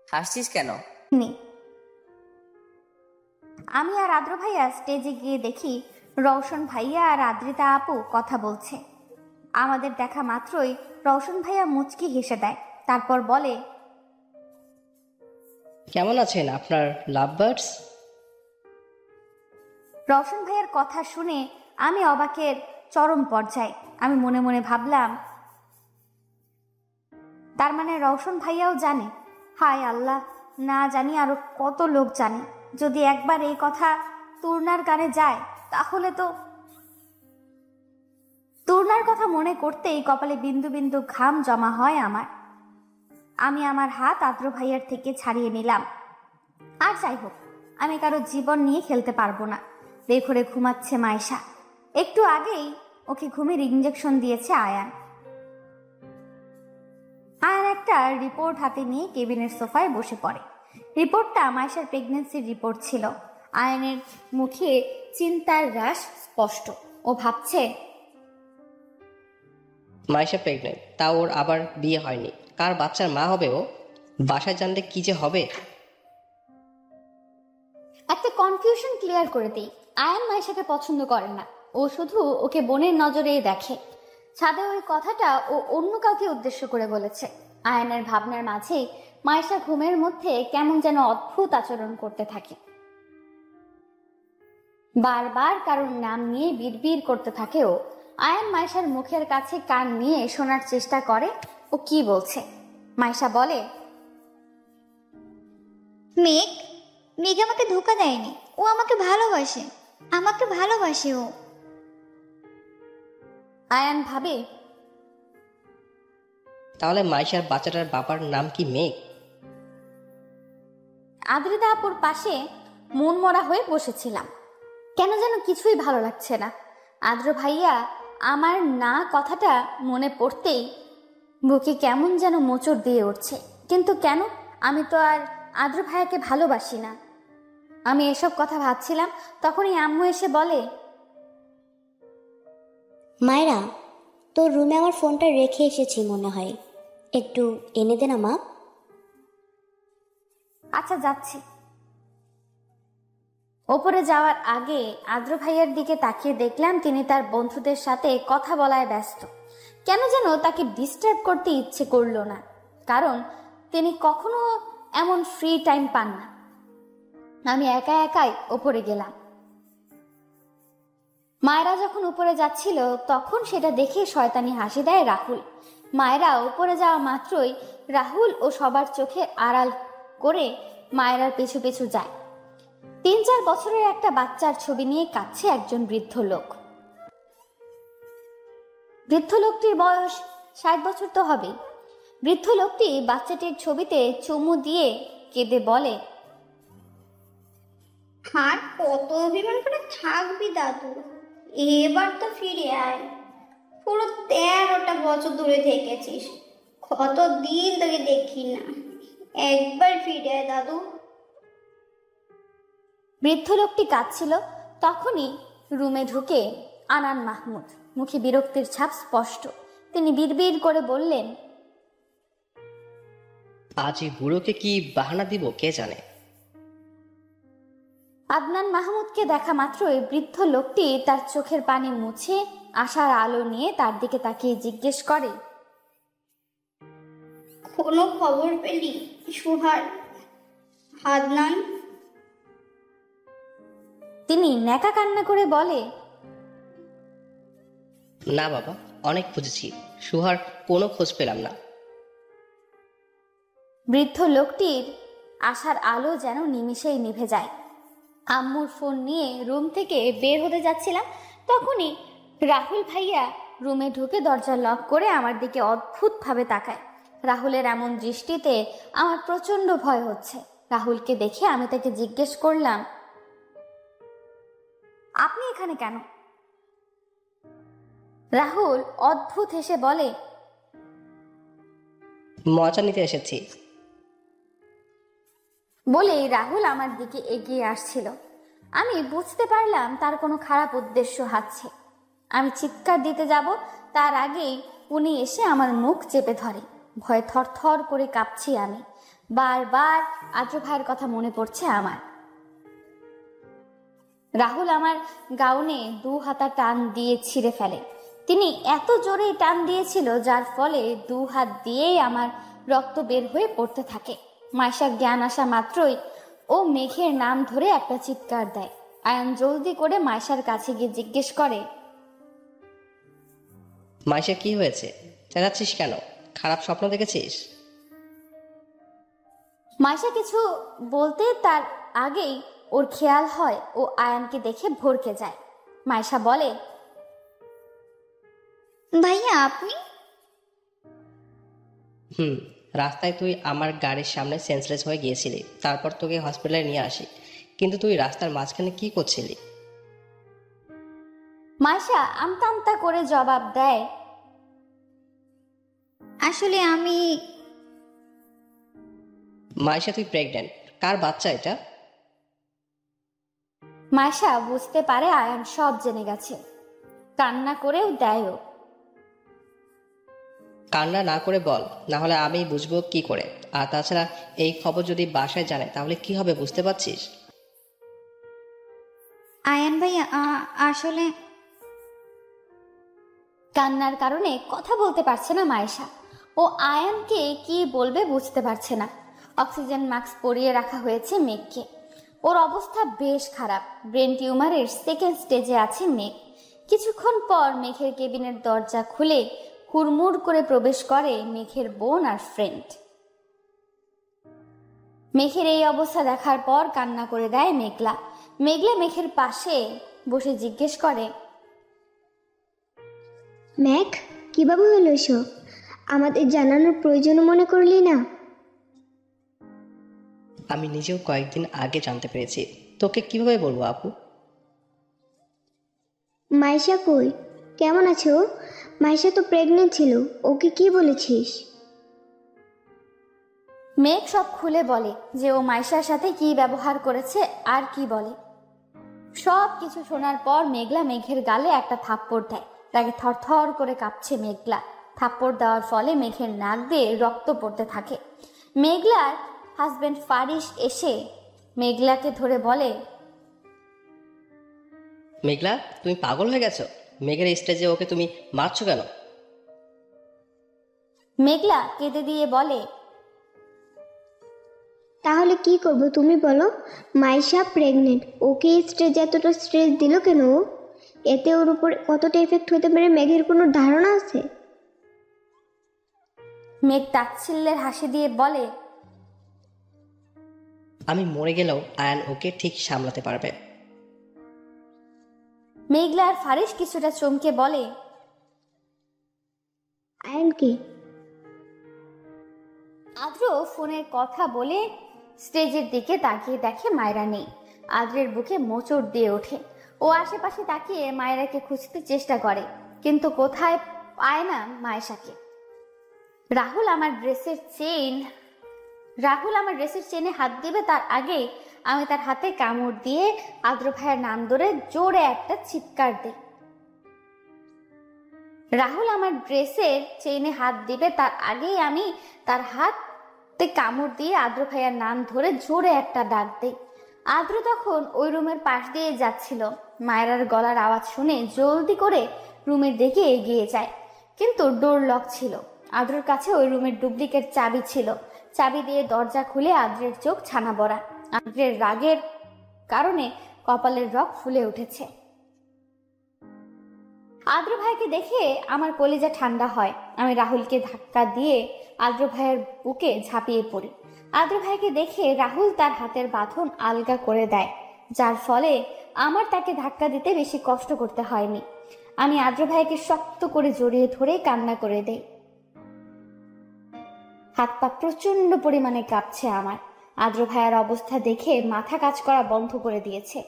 [SPEAKER 2] হাসছিস কেন?
[SPEAKER 1] নি। আমি আর আদ্র ভাইয়া স্টেজে গিয়ে দেখি রওশন ভাইয়া আর আদ্রিতা আপু কথা বলছে। আমাদের দেখা মাত্রই রওশন ভাইয়া মুচকি হেসে দেয়, তারপর বলে,
[SPEAKER 3] কেমন আছেন আপনার লাভ বার্ডস?
[SPEAKER 1] রওশন ভাইয়ার কথা শুনে আমি অবাকের চরম পর্যায়ে। আমি মনে মনে ভাবলাম, তার মানে রওশন ভাইয়াও জানে। হায় আল্লাহ, না জানি আরো কত লোক জানে। যদি একবার এই কথা তুর্নার কানে যায় তাহলে তো। তুর্নার কথা মনে করতেই কপালে বিন্দু বিন্দু ঘাম জমা হয় আমার। আমি আমার হাত আদ্র ভাইয়ার থেকে ছাড়িয়ে নিলাম। আর যাই হোক, আমি কারো জীবন নিয়ে খেলতে পারবো না। বেঘরে ঘুমাচ্ছে মাইশা। একটু আগেই ওকে ঘুমের ইঞ্জেকশন দিয়েছে আয়ান। আয়ান একটা রিপোর্ট হাতে নিয়ে কেবিনের সোফায় বসে পড়ে। রিপোর্টটা মাইশার প্রেগন্যান্সির রিপোর্ট ছিল। আয়ানের মুখে চিন্তার রাশ স্পষ্ট। ও ভাবছে,
[SPEAKER 3] মাইশা প্রেগনেন্ট, তা ওর আবার বিয়ে হয়নি, কার বাচ্চার মা হবে ও? বাসায় জানলে কি যে হবে।
[SPEAKER 1] একটা কনফিউশন ক্লিয়ার করে দিই। আয়ান মাইশাকে পছন্দ করে না, ও শুধু ওকে বোনের নজরেই দেখে। ছাদে ওই কথাটা ও অন্য কাউকে উদ্দেশ্য করে বলেছে। আয়ানের ভাবনার মাঝেই মাইশা ঘুমের মধ্যে কেমন যেন অদ্ভুত আচরণ করতে থাকে। বারবার কারোর নাম নিয়ে বিড়বিড় করতে থাকে ও। আয়ান মাইশার মুখের কাছে কান নিয়ে শোনার চেষ্টা করে ও কি বলছে। মাইশা বলে,
[SPEAKER 4] মেঘ মেঘ আমাকে ধোকা দেয়নি, ও আমাকে ভালোবাসে, আমাকে ভালোবাসে ও।
[SPEAKER 1] আয়ান ভাবে,
[SPEAKER 3] তাহলে মাইশার বাচ্চাটার বাবার নাম কি মেঘ?
[SPEAKER 1] আদ্রিতা আপুর পাশে মন মরা হয়ে বসেছিলাম। কেন যেন কিছুই ভালো লাগছে না। আদ্র ভাইয়া আমার না কথাটা মনে পড়তেই বুকে কেমন যেন মোচড় দিয়ে উঠছে। কিন্তু কেন? আমি তো আর আদ্র ভাইয়াকে ভালোবাসি না। আমি এসব কথা ভাবছিলাম, তখনই আম্মু এসে বলে,
[SPEAKER 5] মায়েরা, তোর রুমে আমার ফোনটা রেখে এসেছি মনে হয়, একটু এনে দে না মা।
[SPEAKER 1] আচ্ছা যাচ্ছি। ওপরে যাওয়ার আগে আদ্র ভাইয়ার দিকে তাকিয়ে দেখলাম তিনি তার বন্ধুদের সাথে কথা বলায় ব্যস্ত। কেন যেন তাকে ডিস্টার্ব করতে ইচ্ছে করলো না, কারণ তিনি কখনো এমন ফ্রি টাইম পান না। আমি একা একাই ওপরে গেলাম। মায়েরা যখন উপরে যাচ্ছিল তখন সেটা দেখে শয়তানি হাসি দেয় রাহুল। মায়েরা উপরে যাওয়া মাত্রই রাহুল ও সবার চোখে আড়াল করে মায়েরার পিছু পিছু যায়। 3-4 বছরের একটা বাচ্চার ছবি নিয়ে কাঁদছে একজন বৃদ্ধ লোক। বৃদ্ধ লোকটির বয়স 60 বছর তো হবে। বৃদ্ধ লোকটি বাচ্চাটির ছবিতে চুমু দিয়ে কেঁদে বলে,
[SPEAKER 4] আর কত অভিমান করে থাকবি দাদু, এবার তো ফিরে আয়। পুরো 13টা বছর দূরে থেকেছিস, কতদিন তোকে দেখি না, একবার ফিরে আয় দাদু।
[SPEAKER 1] বৃদ্ধ লোকটি কাঁদছিল। তখনই রুমে ঢুকে আনান মাহমুদ, মুখে বিরক্তির ছাপ স্পষ্ট। তিনি বিড়বিড় করে বললেন,
[SPEAKER 3] আজ এই বুড়োকে কি বাহানা দিব কে জানে।
[SPEAKER 1] আদনান মাহমুদকে দেখা মাত্রই বৃদ্ধ লোকটি তার চোখের পানি মুছে আশার আলো নিয়ে তার দিকে তাকিয়ে জিজ্ঞেস করে,
[SPEAKER 4] কোনো খবর পেলি সুহার, আদনান?
[SPEAKER 1] তিনি ন্যাকা কান্না করে বলে,
[SPEAKER 3] না বাবা, অনেক খুঁজেছি, সুহার কোনো খোঁজ পেলাম না।
[SPEAKER 1] বৃদ্ধ লোকটির আশার আলো যেন নিমিষেই নিভে যায়। আম্মুর ফোন নিয়ে রুম থেকে বের হতে যাচ্ছিলাম, তখনই রাহুল ভাইয়া রুমে ঢুকে দরজা লক করে আমার দিকে অদ্ভুতভাবে তাকায়। রাহুলের এমন দৃষ্টিতে আমার প্রচন্ড ভয় হচ্ছে। রাহুলকে দেখে আমি তাকে জিজ্ঞেস করলাম, আপনি এখানে কেন? রাহুল অদ্ভুত হেসে বলে,
[SPEAKER 3] মজা নিতে এসেছি।
[SPEAKER 1] বলেই রাহুল আমার দিকে এগিয়ে আসছিল। আমি বুঝতে পারলাম তার কোনো খারাপ উদ্দেশ্য আছে। আমি চিৎকার দিতে যাব তার আগেই উনি এসে আমার মুখ চেপে ধরে। ভয়ে থরথর করে কাঁপছি আমি। বারবার আদ্র ভাইয়ের কথা মনে পড়ছে আমার। রাহুল আমার গাউনে 2 হাতা টান দিয়ে ছিঁড়ে ফেলে। তিনি এত জোরে টান দিয়েছিল যার ফলে 2 হাত দিয়েই আমার রক্ত বের হয়ে পড়তে থাকে। মাইশার জ্ঞান আসা মাত্রই ও মেঘের নাম ধরে একটা চিৎকার দেয়। আয়ান জলদি করে মাইশার কাছে গিয়ে জিজ্ঞেস করে,
[SPEAKER 3] মাইশা কি হয়েছে, চেঁচাচ্ছিস কেন? খারাপ স্বপ্ন দেখেছিস?
[SPEAKER 1] মাইশা কিছু বলতে তার আগেই ওর খেয়াল হয় ও আয়ানকে দেখে ভরকে যায়। মাইশা বলে,
[SPEAKER 4] ভাইয়া আপনি?
[SPEAKER 3] রাস্তায় তুই আমার গাড়ির সামনে সেন্সলেস হয়ে গিয়েছিলি, তারপর তোকে হসপিটালে নিয়ে আসি, কিন্তু তুই রাস্তার মাঝখানে কি করছিলি?
[SPEAKER 1] মাইশা আমতা আমতা করে জবাব দেয়,
[SPEAKER 4] আসলে আমি।
[SPEAKER 3] মাইশা তুই প্রেগন্যান্ট, কার বাচ্চা এটা?
[SPEAKER 1] মাইশা বুঝতে পারে আয়ান সব জেনে গেছে। কান্না করেও দেয়ও।
[SPEAKER 3] কান্না না করে বল, না হলে আমি বুঝবো কি করে। আর তাছাড়া এই খবর যদি বাসায় জানে তাহলে কি হবে বুঝতে পারছিস?
[SPEAKER 4] আয়ান ভাইয়া আসলে।
[SPEAKER 1] কান্নার কারণে কথা বলতে পারছে না মাইশা। ও আয়ানকে কি বলবে বুঝতে পারছে না। অক্সিজেন মাস্ক পরিয়ে রাখা হয়েছে মেঘকে। ওর অবস্থা বেশ খারাপ। ব্রেন টিউমারের 2nd স্টেজে আছে মেঘ। কিছুক্ষণ পর মেঘের কেবিনের দরজা খুলে হুড়মুড় করে প্রবেশ করে মেঘের বোন আর ফ্রেন্ড। মেঘের এই অবস্থা দেখার পর কান্না করে দেয় মেঘলা। মেঘলা মেঘের পাশে বসে জিজ্ঞেস করে,
[SPEAKER 7] ম্যাক, কিভাবে হলো এসব? আমাদের জানানোর প্রয়োজন মনে করলি না?
[SPEAKER 3] আমি নিজেও কয়েকদিন আগে জানতে পেরেছি, তোকে কিভাবে বলবো আপু?
[SPEAKER 7] মাইশা কই, কেমন আছে ও? মাইশা তো প্রেগনেন্ট ছিল, ওকে কি বলেছিস?
[SPEAKER 1] মেঘ সব খুলে বলে যে ও মাইশার সাথে কি ব্যবহার করেছে আর কি বলে। সব কিছু শোনার পর মেঘলা মেঘের গালে একটা থাপ্পড় দেয়। রাগে থরথর করে কাঁপছে মেঘলা। থাপ্পড় দেওয়ার ফলে মেঘের নাক দিয়ে রক্ত পড়তে থাকে। মেঘলার হাজবেন্ড ফারিস এসে মেঘলাকে ধরে বলে,
[SPEAKER 3] মেঘলা, তুমি পাগল হয়ে গেছো? মেঘের স্টেজে ওকে তুমি মারছো কেন?
[SPEAKER 1] মেঘলা কেঁদে দিয়ে বলে,
[SPEAKER 7] তাহলে কি করব তুমি বলো? মাইশা প্রেগনেন্ট, ওকে স্ট্রেস এতটা স্ট্রেস দিল কেন ও? এতে ওর উপর কতটা এফেক্ট হতে পারে মেঘের কোনো ধারণা আছে?
[SPEAKER 1] মেঘ তাচ্ছিল্যের হাসি দিয়ে বলে,
[SPEAKER 3] আমি মরে গেলেও আয়ান ওকে ঠিক সামলাতে পারবে।
[SPEAKER 1] মেঘলা আর ফারিস কিছুটা চমকে বলে,
[SPEAKER 7] আয়ান কি?
[SPEAKER 1] আদ্র ফোনের কথা বলে স্টেজের দিকে তাকিয়ে দেখে মায়রা নেই। আদ্রের বুকে মোচড় দিয়ে ওঠে। ও আশেপাশে তাকিয়ে মায়রাকে খুঁজতে চেষ্টা করে, কিন্তু কোথায় পায় না মায়েশাকে। রাহুল আমার ড্রেসের চেনে হাত দিবে তার আগেই আমি তার হাতে কামড় দিয়ে আদ্র ভাইয়ের নাম ধরে জোরে একটা চিৎকার দিই। রাহুল আমার ড্রেসের চেইনে হাত দিবে তার আগেই আমি তার হাতে কামড় দিয়ে আদ্র ভাইয়ার নাম ধরে জোরে একটা ডাক দিই। আদ্র তখন ওই রুমের পাশ দিয়ে যাচ্ছিল। মায়েরার গলার আওয়াজ শুনে জলদি করে রুমের দিকে এগিয়ে যায়, কিন্তু ডোর লক ছিল। আদ্রর কাছে ওই রুমের ডুপ্লিকেট চাবি ছিল। চাবি দিয়ে দরজা খুলে আদ্রের চোখ ছানা বড়া। আদ্রের রাগের কারণে কপালের রগ ফুলে উঠেছে। আদ্র ভাইকে দেখে আমার কলিজা ঠান্ডা হয়। আমি রাহুলকে ধাক্কা দিয়ে আদ্র ভাইয়ের বুকে ঝাঁপিয়ে পড়ি। আদ্র ভাইকে দেখে রাহুল তার হাতের বাঁধন আলগা করে দেয়, যার ফলে আমার তাকে ধাক্কা দিতে বেশি কষ্ট করতে হয়নি। আমি আদ্র ভাইকে শক্ত করে জড়িয়ে ধরে কান্না করে দেই। হাত পা প্রচন্ড পরিমাণে কাঁপছে আমার। আদ্র ভাইয়ের অবস্থা দেখে মাথা কাজ করা বন্ধ করে দিয়েছে।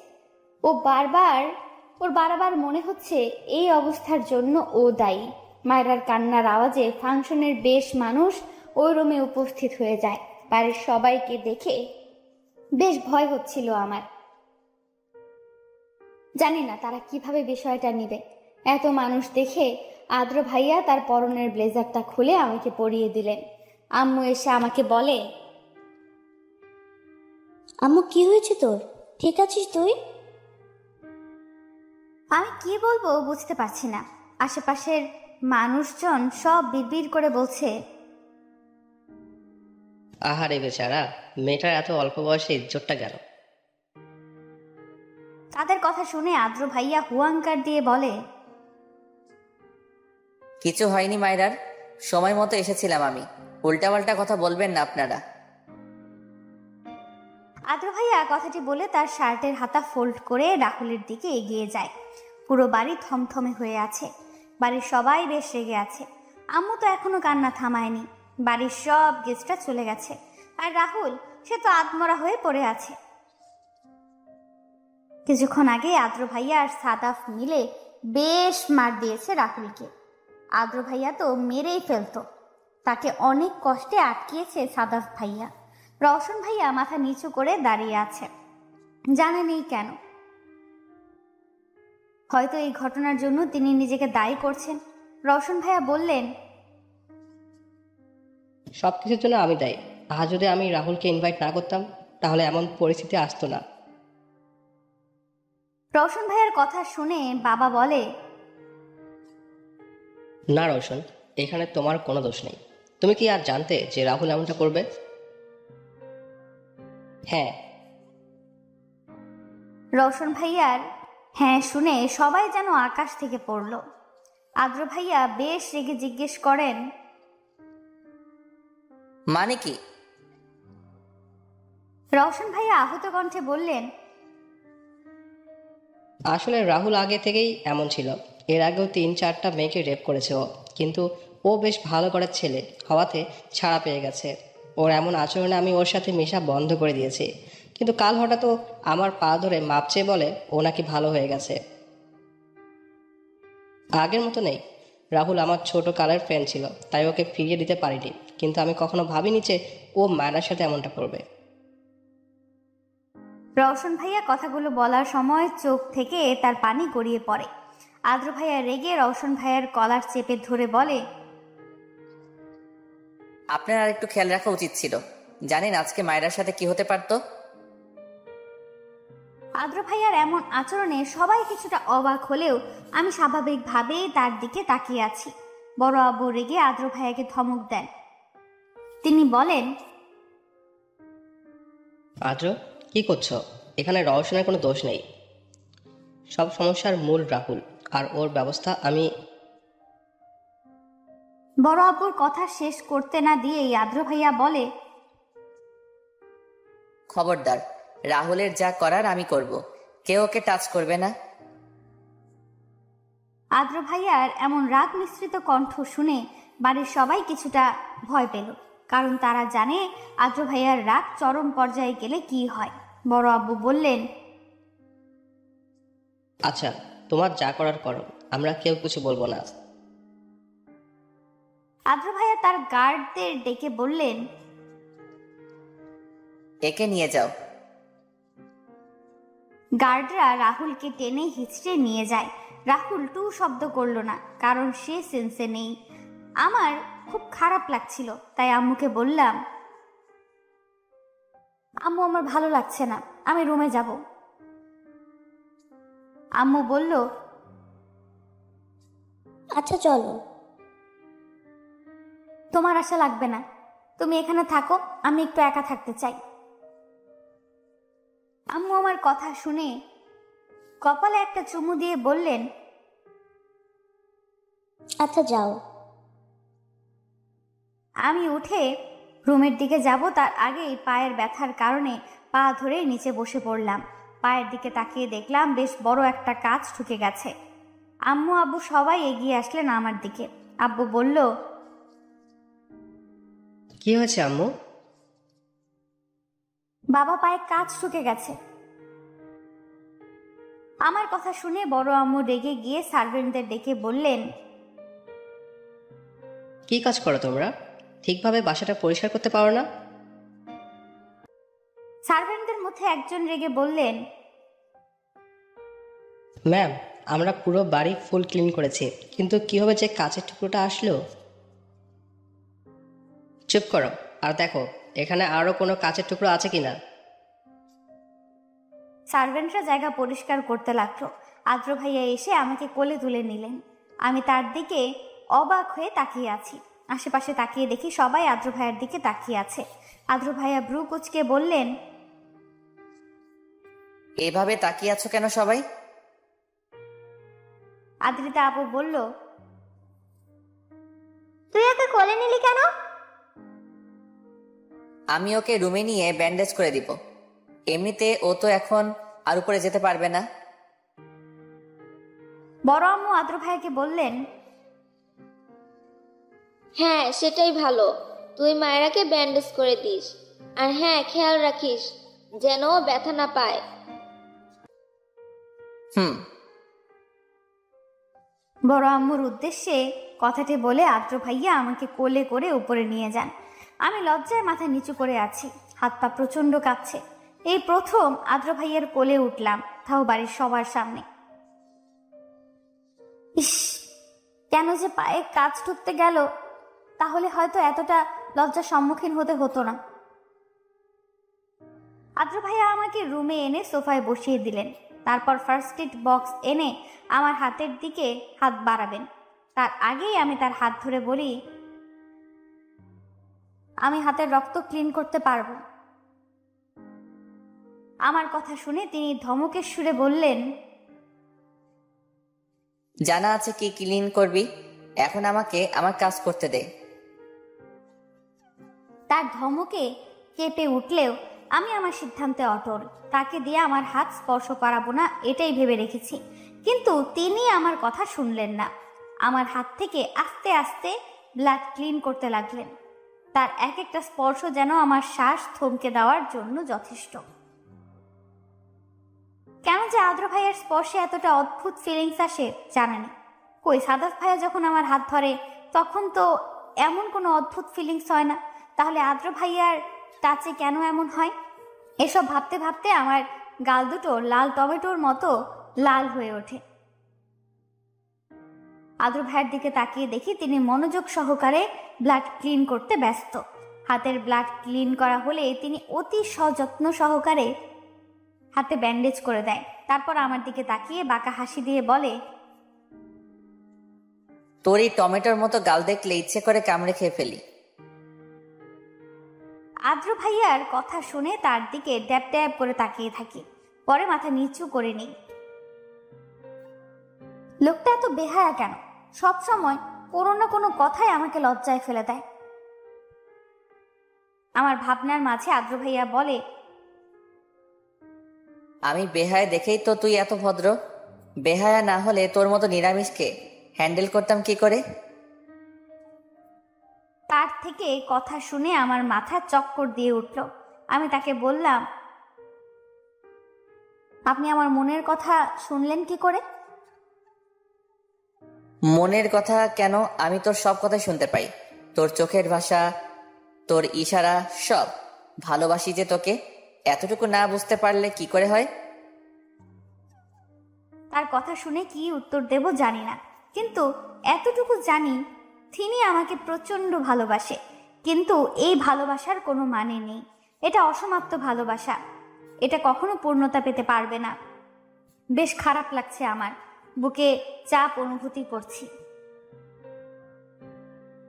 [SPEAKER 1] ওর বারবার মনে হচ্ছে এই অবস্থার জন্য ও দায়ী। মায়েরার কান্নার আওয়াজে ফাংশনের বেশ মানুষ ওই রুমে উপস্থিত হয়ে যায়। বাড়ির সবাইকে দেখে বেশ ভয় হচ্ছিল আমার। জানি না তারা কিভাবে বিষয়টা নিবে। এত মানুষ দেখে আদ্র ভাইয়া তার পরনের ব্লেজারটা খুলে আমাকে পরিয়ে দিলেন। আম্মু এসে আমাকে বলে,
[SPEAKER 5] আম্মু কি হয়েছে তোর? ঠিক আছিস তুই?
[SPEAKER 1] আমি কি বলবো বুঝতে পারছি না। আশেপাশের মানুষজন সব বিড়বিড় করে বলছে,
[SPEAKER 3] আহারে বেচারা, মেয়েটার এত অল্প বয়সে ইজ্জতটা গেল।
[SPEAKER 1] তাদের কথা শুনে আদ্র ভাইয়া হুয়াঙ্কার দিয়ে বলে,
[SPEAKER 2] কিছু হয়নি মায়েরার, সময় মতো এসেছিলাম আমি। উল্টাপাল্টা কথা বলবেন না আপনারা।
[SPEAKER 1] আদ্র ভাইয়া কথাটি বলে তার শার্টের হাতা ফোল্ড করে রাহুলের দিকে এগিয়ে যায়। পুরো বাড়ি থমথমে হয়ে আছে। বাড়ির সবাই বেশ রেগে আছে। আম্মু তো এখনো কান্না থামায়নি। বাড়ির সব গেস্টরা চলে গেছে, আর রাহুল সে তো আত্মরা হয়ে পড়ে আছে। কিছুক্ষণ আগে আদ্র ভাইয়া আর সাদাফ মিলে বেশ মার দিয়েছে রাহুলকে। আদ্র ভাইয়া তো মেরেই ফেলতো। তাকে অনেক কষ্টে আটকিয়েছে সাদাফ ভাইয়া। রওশন ভাইয়া মাথা নিচু করে দাঁড়িয়ে আছে, জানেনই কেন। হয়তো এই ঘটনার জন্য তিনি নিজেকে দায়ী করছেন। রওশন ভাইয়া বললেন,
[SPEAKER 3] সবকিছুর জন্য আমি দায়ী। আজ যদি আমি রাহুলকে ইনভাইট না করতাম তাহলে এমন পরিস্থিতি আসতো না।
[SPEAKER 1] রওশন ভাইয়ার কথা শুনে বাবা বলে,
[SPEAKER 3] না রোশন, এখানে তোমার কোনো দোষ নেই। তুমি কি আর জানতে যে রাহুল এমনটা করবে? হ্যাঁ।
[SPEAKER 1] রওশন ভাইয়ার হ্যাঁ শুনে সবাই যেন আকাশ থেকে পড়ল। আদ্র ভাইয়া বেশ রেগে জিজ্ঞেস করেন,
[SPEAKER 2] মানে কি?
[SPEAKER 1] রওশন ভাইয়া আহত কণ্ঠে বললেন,
[SPEAKER 3] আসলে রাহুল আগে থেকেই এমন ছিল। এর আগেও 3-4টা মেয়েকে রেপ করেছে ও, কিন্তু ও বেশ ভালো করার ছেলে হওয়াতে ছাড়া পেয়ে গেছে। ওর এমন আচরণে আমি ওর সাথে মেশা বন্ধ করে দিয়েছি, কিন্তু কাল হঠাৎ ও আমার পা ধরে মাপ চেয়ে বলে ও নাকি ভালো হয়ে গেছে। আগের মতো নেই। রাহুল আমার ছোট কালের ফ্রেন্ড ছিল, তাই ওকে ফিরিয়ে দিতে পারিনি, কিন্তু আমি কখনো ভাবিনি যে ও মায়ের সাথে এমনটা করবে।
[SPEAKER 1] রওশন ভাইয়া কথাগুলো বলার সময় চোখ থেকে তার পানি গড়িয়ে পড়ে। আদ্র ভাইয়া রেগে রওশন ভাইয়ার কলার চেপে ধরে বলে,
[SPEAKER 2] আপনার আর একটু খেয়াল রাখা উচিত ছিল। জানেন আজকে মায়েরার সাথে কি হতে পারতো?
[SPEAKER 1] আদ্র ভাইয়ার এমন আচরণে সবাই কিছুটা অবাক হলেও আমি স্বাভাবিকভাবেই তার দিকে তাকিয়ে আছি। বড় আব্বু রেগে আদ্র ভাইয়াকে ধমক দেন। তিনি বলেন,
[SPEAKER 3] আদ্র, কি করছো? এখানে রওশনের কোনো দোষ নেই। সব সমস্যার মূল রাহুল, আর ওর ব্যবস্থা আমি।
[SPEAKER 1] বড় আব্বুর কথা শেষ করতে না দিয়েই আদ্র ভাইয়া বলে,
[SPEAKER 2] খবরদার, রাহুলের যা করার আমি করব, কেউ ওকে টাচ করবে না।
[SPEAKER 1] আদ্র ভাইয়ার এমন রাগ মিশ্রিত কণ্ঠ শুনে বাড়ির সবাই কিছুটা ভয় পেল, কারণ তারা জানে আদ্র ভাইয়ার রাগ চরম পর্যায়ে গেলে কি হয়। বড় আব্বু বললেন,
[SPEAKER 3] আচ্ছা, তোমার যা করার করো, আমরা কেউ কিছু বলবো না।
[SPEAKER 1] আদ্র ভাইয়া তার গার্ডদের ডেকে বললেন,
[SPEAKER 2] একে নিয়ে যাও।
[SPEAKER 1] গার্ডরা রাহুলকে টেনে হিচড়ে নিয়ে যায়। রাহুল টু শব্দ করল না, কারণ সে সেন্সে নেই। আমার খুব খারাপ লাগছিল, তাই আম্মুকে বললাম, আম্মু আমার ভালো লাগছে না, আমি রুমে যাব। আম্মু বলল,
[SPEAKER 5] আচ্ছা চলো।
[SPEAKER 1] তোমার আশা লাগবে না, তুমি এখানে থাকো, আমি একটু একা থাকতে চাই। আম্মু আমার কথা শুনে কপালে একটা চুমু দিয়ে বললেন,
[SPEAKER 5] আচ্ছা যাও।
[SPEAKER 1] আমি উঠে রুমের দিকে যাব, তার আগেই পায়ের ব্যথার কারণে পা ধরে নিচে বসে পড়লাম। পায়ের দিকে তাকিয়ে দেখলাম বেশ বড় একটা কাঁচ ঢুকে গেছে। আম্মু আব্বু সবাই এগিয়ে আসলেন আমার দিকে। আব্বু বলল,
[SPEAKER 3] কি হয়েছে আম্মু?
[SPEAKER 1] বাবা পায়ে কাঁচ ঢুকে গেছে। আমার কথা শুনে বড় আম্মু রেগে গিয়ে সার্ভেন্টদের ডেকে বললেন,
[SPEAKER 3] কি কাজ করো তোমরা? ঠিকভাবে বাসাটা পরিষ্কার করতে পারো না?
[SPEAKER 1] সার্ভেন্টদের মধ্যে একজন রেগে বললেন,
[SPEAKER 3] ম্যাম, আমরা পুরো বাড়ি ফুল ক্লিন করেছি, কিন্তু কিভাবে যে কাচের টুকরোটা আসলো? চুপ করো আর দেখো এখানে আরো কোনো কাচের টুকরো আছে কিনা।
[SPEAKER 1] সার্ভেন্টরা জায়গা পরিষ্কার করতে লাগলো। আদ্র ভাইয়া এসে আমাকে কোলে তুলে নিলেন। আমি তার দিকে অবাক হয়ে তাকিয়ে আছি। আশেপাশে তাকিয়ে দেখি সবাই আদ্র ভাইয়ার দিকে তাকিয়ে আছে। আদ্র ভাইয়া ভ্রু কুচকে বললেন,
[SPEAKER 2] এভাবে তাকিয়ে আছো কেন সবাই?
[SPEAKER 1] আদ্রিতা আপু বলল,
[SPEAKER 7] তুই ওকে কোলে নিলি কেন?
[SPEAKER 2] আমি ওকে রুমে নিয়ে ব্যান্ডেজ করে দিব, এমনিতে ও তো এখন আর উপরে যেতে পারবে না।
[SPEAKER 1] বড় আম্মু আদ্র ভাইয়াকে বললেন,
[SPEAKER 6] হ্যাঁ সেটাই ভালো, তুই মায়েরাকে ব্যান্ডেজ করে দিস, আর হ্যাঁ খেয়াল রাখিস যেন ও ব্যথা না পায়।
[SPEAKER 2] হুম।
[SPEAKER 1] বড় আম্মুর উদ্দেশ্যে কথাটি বলে আদ্র ভাইয়া আমাকে কোলে করে উপরে নিয়ে যান। আমি লজ্জায় মাথা নিচু করে আছি, হাত পা প্রচন্ড কাঁপছে। এই প্রথম আদ্র ভাইয়ার কোলে উঠলাম, তাও বাড়ির সবার সামনে। ইস, কেন যে পায়ে কাজ ঢুকতে গেল, তাহলে হয়তো এতটা লজ্জার সম্মুখীন হতে হতো না। আদ্র ভাইয়া আমাকে রুমে এনে সোফায় বসিয়ে দিলেন। তারপর ফার্স্ট এড বক্স এনে আমার হাতের দিকে হাত বাড়াবেন। তার আগেই আমি তার হাত ধরে বলি, আমি হাতের রক্ত ক্লিন করতে পারবো। আমার কথা শুনে তিনি ধমকের সুরে বললেন,
[SPEAKER 2] জানা আছে কি ক্লিন করবি, এখন আমাকে আমার কাজ করতে দে।
[SPEAKER 1] তার ধমকে কেঁপে উঠলেও আমি আমার সিদ্ধান্তে অটল। তাকে দিয়ে আমার হাত স্পর্শ করাবো না, এটাই ভেবে রেখেছি। কিন্তু তিনি আমার কথা শুনলেন না। আমার হাত থেকে আস্তে আস্তে ব্লাড ক্লিন করতে লাগলেন। তার এক একটা স্পর্শ যেন আমার শ্বাস থমকে দেওয়ার জন্য যথেষ্ট। কেন যে আদ্র ভাইয়ের স্পর্শে এতটা অদ্ভুত ফিলিংস আসে জানা নেই। কই সাদাত ভাইয়া যখন আমার হাত ধরে তখন তো এমন কোনো অদ্ভুত ফিলিংস হয় না, তাহলে আদ্র ভাইয়ার টাচে কেন এমন হয়? এসব ভাবতে ভাবতে আমার গাল দুটো লাল টমেটোর মতো লাল হয়ে ওঠে। আদ্র ভাইয়ের দিকে তাকিয়ে দেখি তিনি মনোযোগ সহকারে ব্লাড ক্লিন করতে ব্যস্ত। হাতের ব্লাড ক্লিন করা হলে তিনি অতি সযত্ন সহকারে হাতে ব্যান্ডেজ করে দেয়। তারপর আমার দিকে তাকিয়ে বাঁকা হাসি দিয়ে বলে,
[SPEAKER 2] তোর এই টমেটোর মতো গাল দেখলে ইচ্ছে করে কামড়ে খেয়ে ফেলি।
[SPEAKER 1] আদ্র ভাইয়ার কথা শুনে তার দিকে ড্যাব ড্যাব করে তাকিয়ে থাকি, পরে মাথা নিচু করে নিই। লোকটা এত বেহায়া কেন? সব সময় কোনো না কোনো কথাই আমাকে লজ্জায় ফেলে দেয়। আমার ভাবনার মাঝে আদ্র ভাইয়া বলে,
[SPEAKER 2] আমি বেহায়া দেখেই তো তুই এত ভদ্র। বেহায়া না হলে তোর মতো নিরামিষকে হ্যান্ডেল করতাম কি করে?
[SPEAKER 1] তার থেকে কথা শুনে আমার মাথা চক্কর দিয়ে উঠল। আমি তাকে বললাম, আপনি আমার মনের কথা শুনলেন কি করে?
[SPEAKER 2] মনের কথা কেন, আমি তোর সব কথাই শুনতে পাই। তোর চোখের ভাষা, তোর ইশারা, সব। ভালোবাসি যে তোকে, এতটুকু না বুঝতে পারলে কি করে হয়?
[SPEAKER 1] তার কথা শুনে কি উত্তর দেব জানি না, কিন্তু এতটুকু জানি তিনি আমাকে প্রচন্ড ভালোবাসে। কিন্তু এই ভালোবাসার কোনো মানে নেই, এটা অসমাপ্ত ভালোবাসা, এটা কখনো পূর্ণতা পেতে পারবে না। বেশ খারাপ লাগছে আমার, বুকে চাপ অনুভূতি করছি।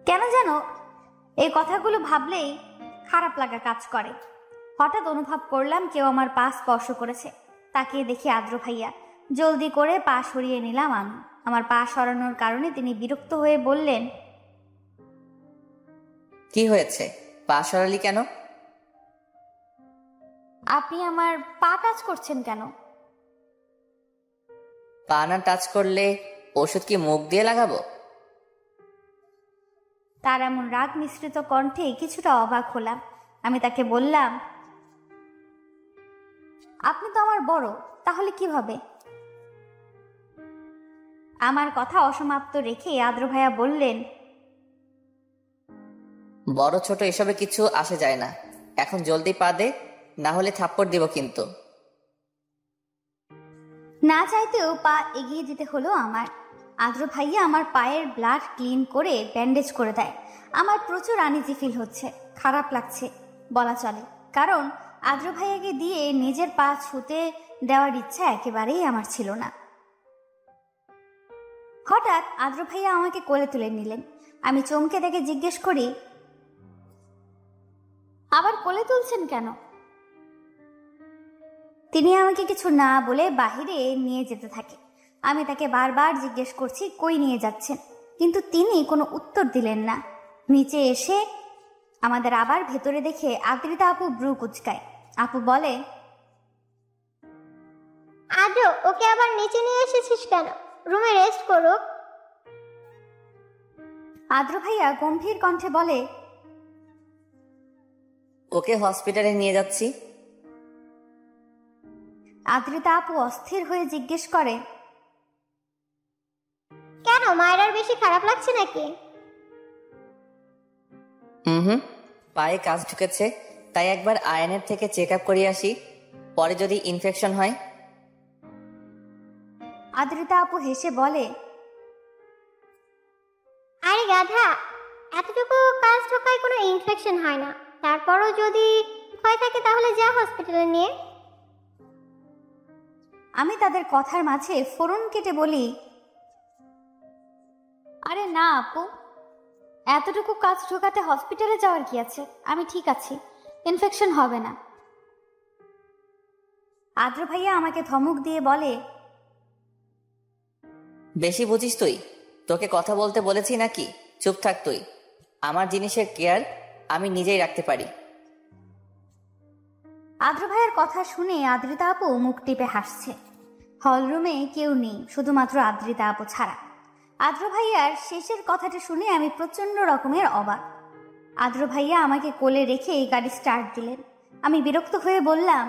[SPEAKER 1] কেন যেন এই কথাগুলো ভাবলেই খারাপ লাগা কাজ করে। হঠাৎ অনুভব করলাম কেউ আমার পা স্পর্শ করেছে। তাকিয়ে দেখি আদ্র ভাইয়া। জলদি করে পা সরিয়ে নিলাম আমি। আমার পা সরানোর কারণে তিনি বিরক্ত হয়ে বললেন,
[SPEAKER 2] কি হয়েছে, পা সরালি কেন?
[SPEAKER 1] আপনি আমার পা টাচ করছেন কেন?
[SPEAKER 2] পা না টাচ করলে ওষুধ কি মুখ দিয়ে লাগাবো?
[SPEAKER 1] তার এমন রাগ মিশ্রিত কণ্ঠে কিছুটা অবাক হলাম। আমি তাকে বললাম, আপনি তো আমার বড়, তাহলে কিভাবে? আমার কথা অসমাপ্ত রেখে আদ্র ভাইয়া বললেন,
[SPEAKER 2] বড় ছোট এসবে কিছু আসে যায় না। এখন জলদি পা দে, না হলে থাপ্পড় দিব কিন্তু।
[SPEAKER 1] না চাইতেও পা এগিয়ে দিতে হলো আমার। আদ্র ভাইয়া আমার পায়ের ব্লাড ক্লিন করে ব্যান্ডেজ করে দেয়। আমার প্রচুর আনইজি ফিল হচ্ছে, খারাপ লাগছে বলা চলে, কারণ আদ্র ভাইয়াকে দিয়ে নিজের পা ছুতে দেওয়ার ইচ্ছা একেবারেই আমার ছিল না। হঠাৎ আদ্র ভাইয়া আমাকে কোলে তুলে নিলেন। আমি চমকে দেখে জিজ্ঞেস করি, আবার কোলে তুলছেন কেন? তিনি আমাকে কিছু না বলে বাহিরে নিয়ে যেতে থাকে। আমি তাকে বারবার জিজ্ঞেস করছি কই নিয়ে যাচ্ছেন, কিন্তু তিনি কোনো উত্তর দিলেন না। নিচে এসে আমাদের আবার ভেতরে দেখে আদ্রিতা আপু ব্রু কুচকায়। আপু বলে,
[SPEAKER 7] আদ্র, ওকে আবার নিচে নিয়ে এসেছিস কেন? রুমে রেস্ট করো।
[SPEAKER 1] আদ্র ভাইয়া গম্ভীর কণ্ঠে বলে,
[SPEAKER 2] ওকে হসপিটালে নিয়ে যাচ্ছি।
[SPEAKER 1] আদ্রিতা আপু অস্থির হয়ে জিজ্ঞেস করে,
[SPEAKER 7] কেন, মায়ের বেশি খারাপ লাগছে নাকি?
[SPEAKER 2] হুম, পায়ে কাজ ঢুকেছে, তাই একবার আয়নের থেকে চেক আপ করিয়ে আসি, পরে যদি ইনফেকশন হয়।
[SPEAKER 1] আদ্রিতা আপু হেসে বলে,
[SPEAKER 7] আরে গাধা, এতটুকু কাজ ঢোকায় কোনো ইনফেকশন হয় না। তারপরও যদি ভয় থাকে তাহলে যা হসপিটালে নিয়ে।
[SPEAKER 1] আমি তাদের কথার মাঝে ফোরন কেটে বলি, আরে না আপু, এতটুকু কাজ ঢোকাতে হসপিটালে যাওয়ার কি আছে, আমি ঠিক আছি, ইনফেকশন হবে না। আদ্র ভাইয়া আমাকে ধমক দিয়ে বলে,
[SPEAKER 2] বেশি বুঝিস তুই? তোকে কথা বলতে বলেছি নাকি? চুপ থাক তুই। আমার জিনিসের কেয়ার আমি নিজেই রাখতে পারি।
[SPEAKER 1] আদ্র ভাইয়ের কথা শুনে আদ্রিতা আপু মুখ টিপে হাসছে। হলরুমে কেউ নেই, শুধুমাত্র আদ্রিতা আপু ছাড়া। আদ্র ভাইয়ার শেষের কথাটা শুনে আমি প্রচন্ড রকমের অবাক। আদ্র ভাইয়া আমাকে কোলে রেখে গাড়ি স্টার্ট দিলেন। আমি বিরক্ত হয়ে বললাম,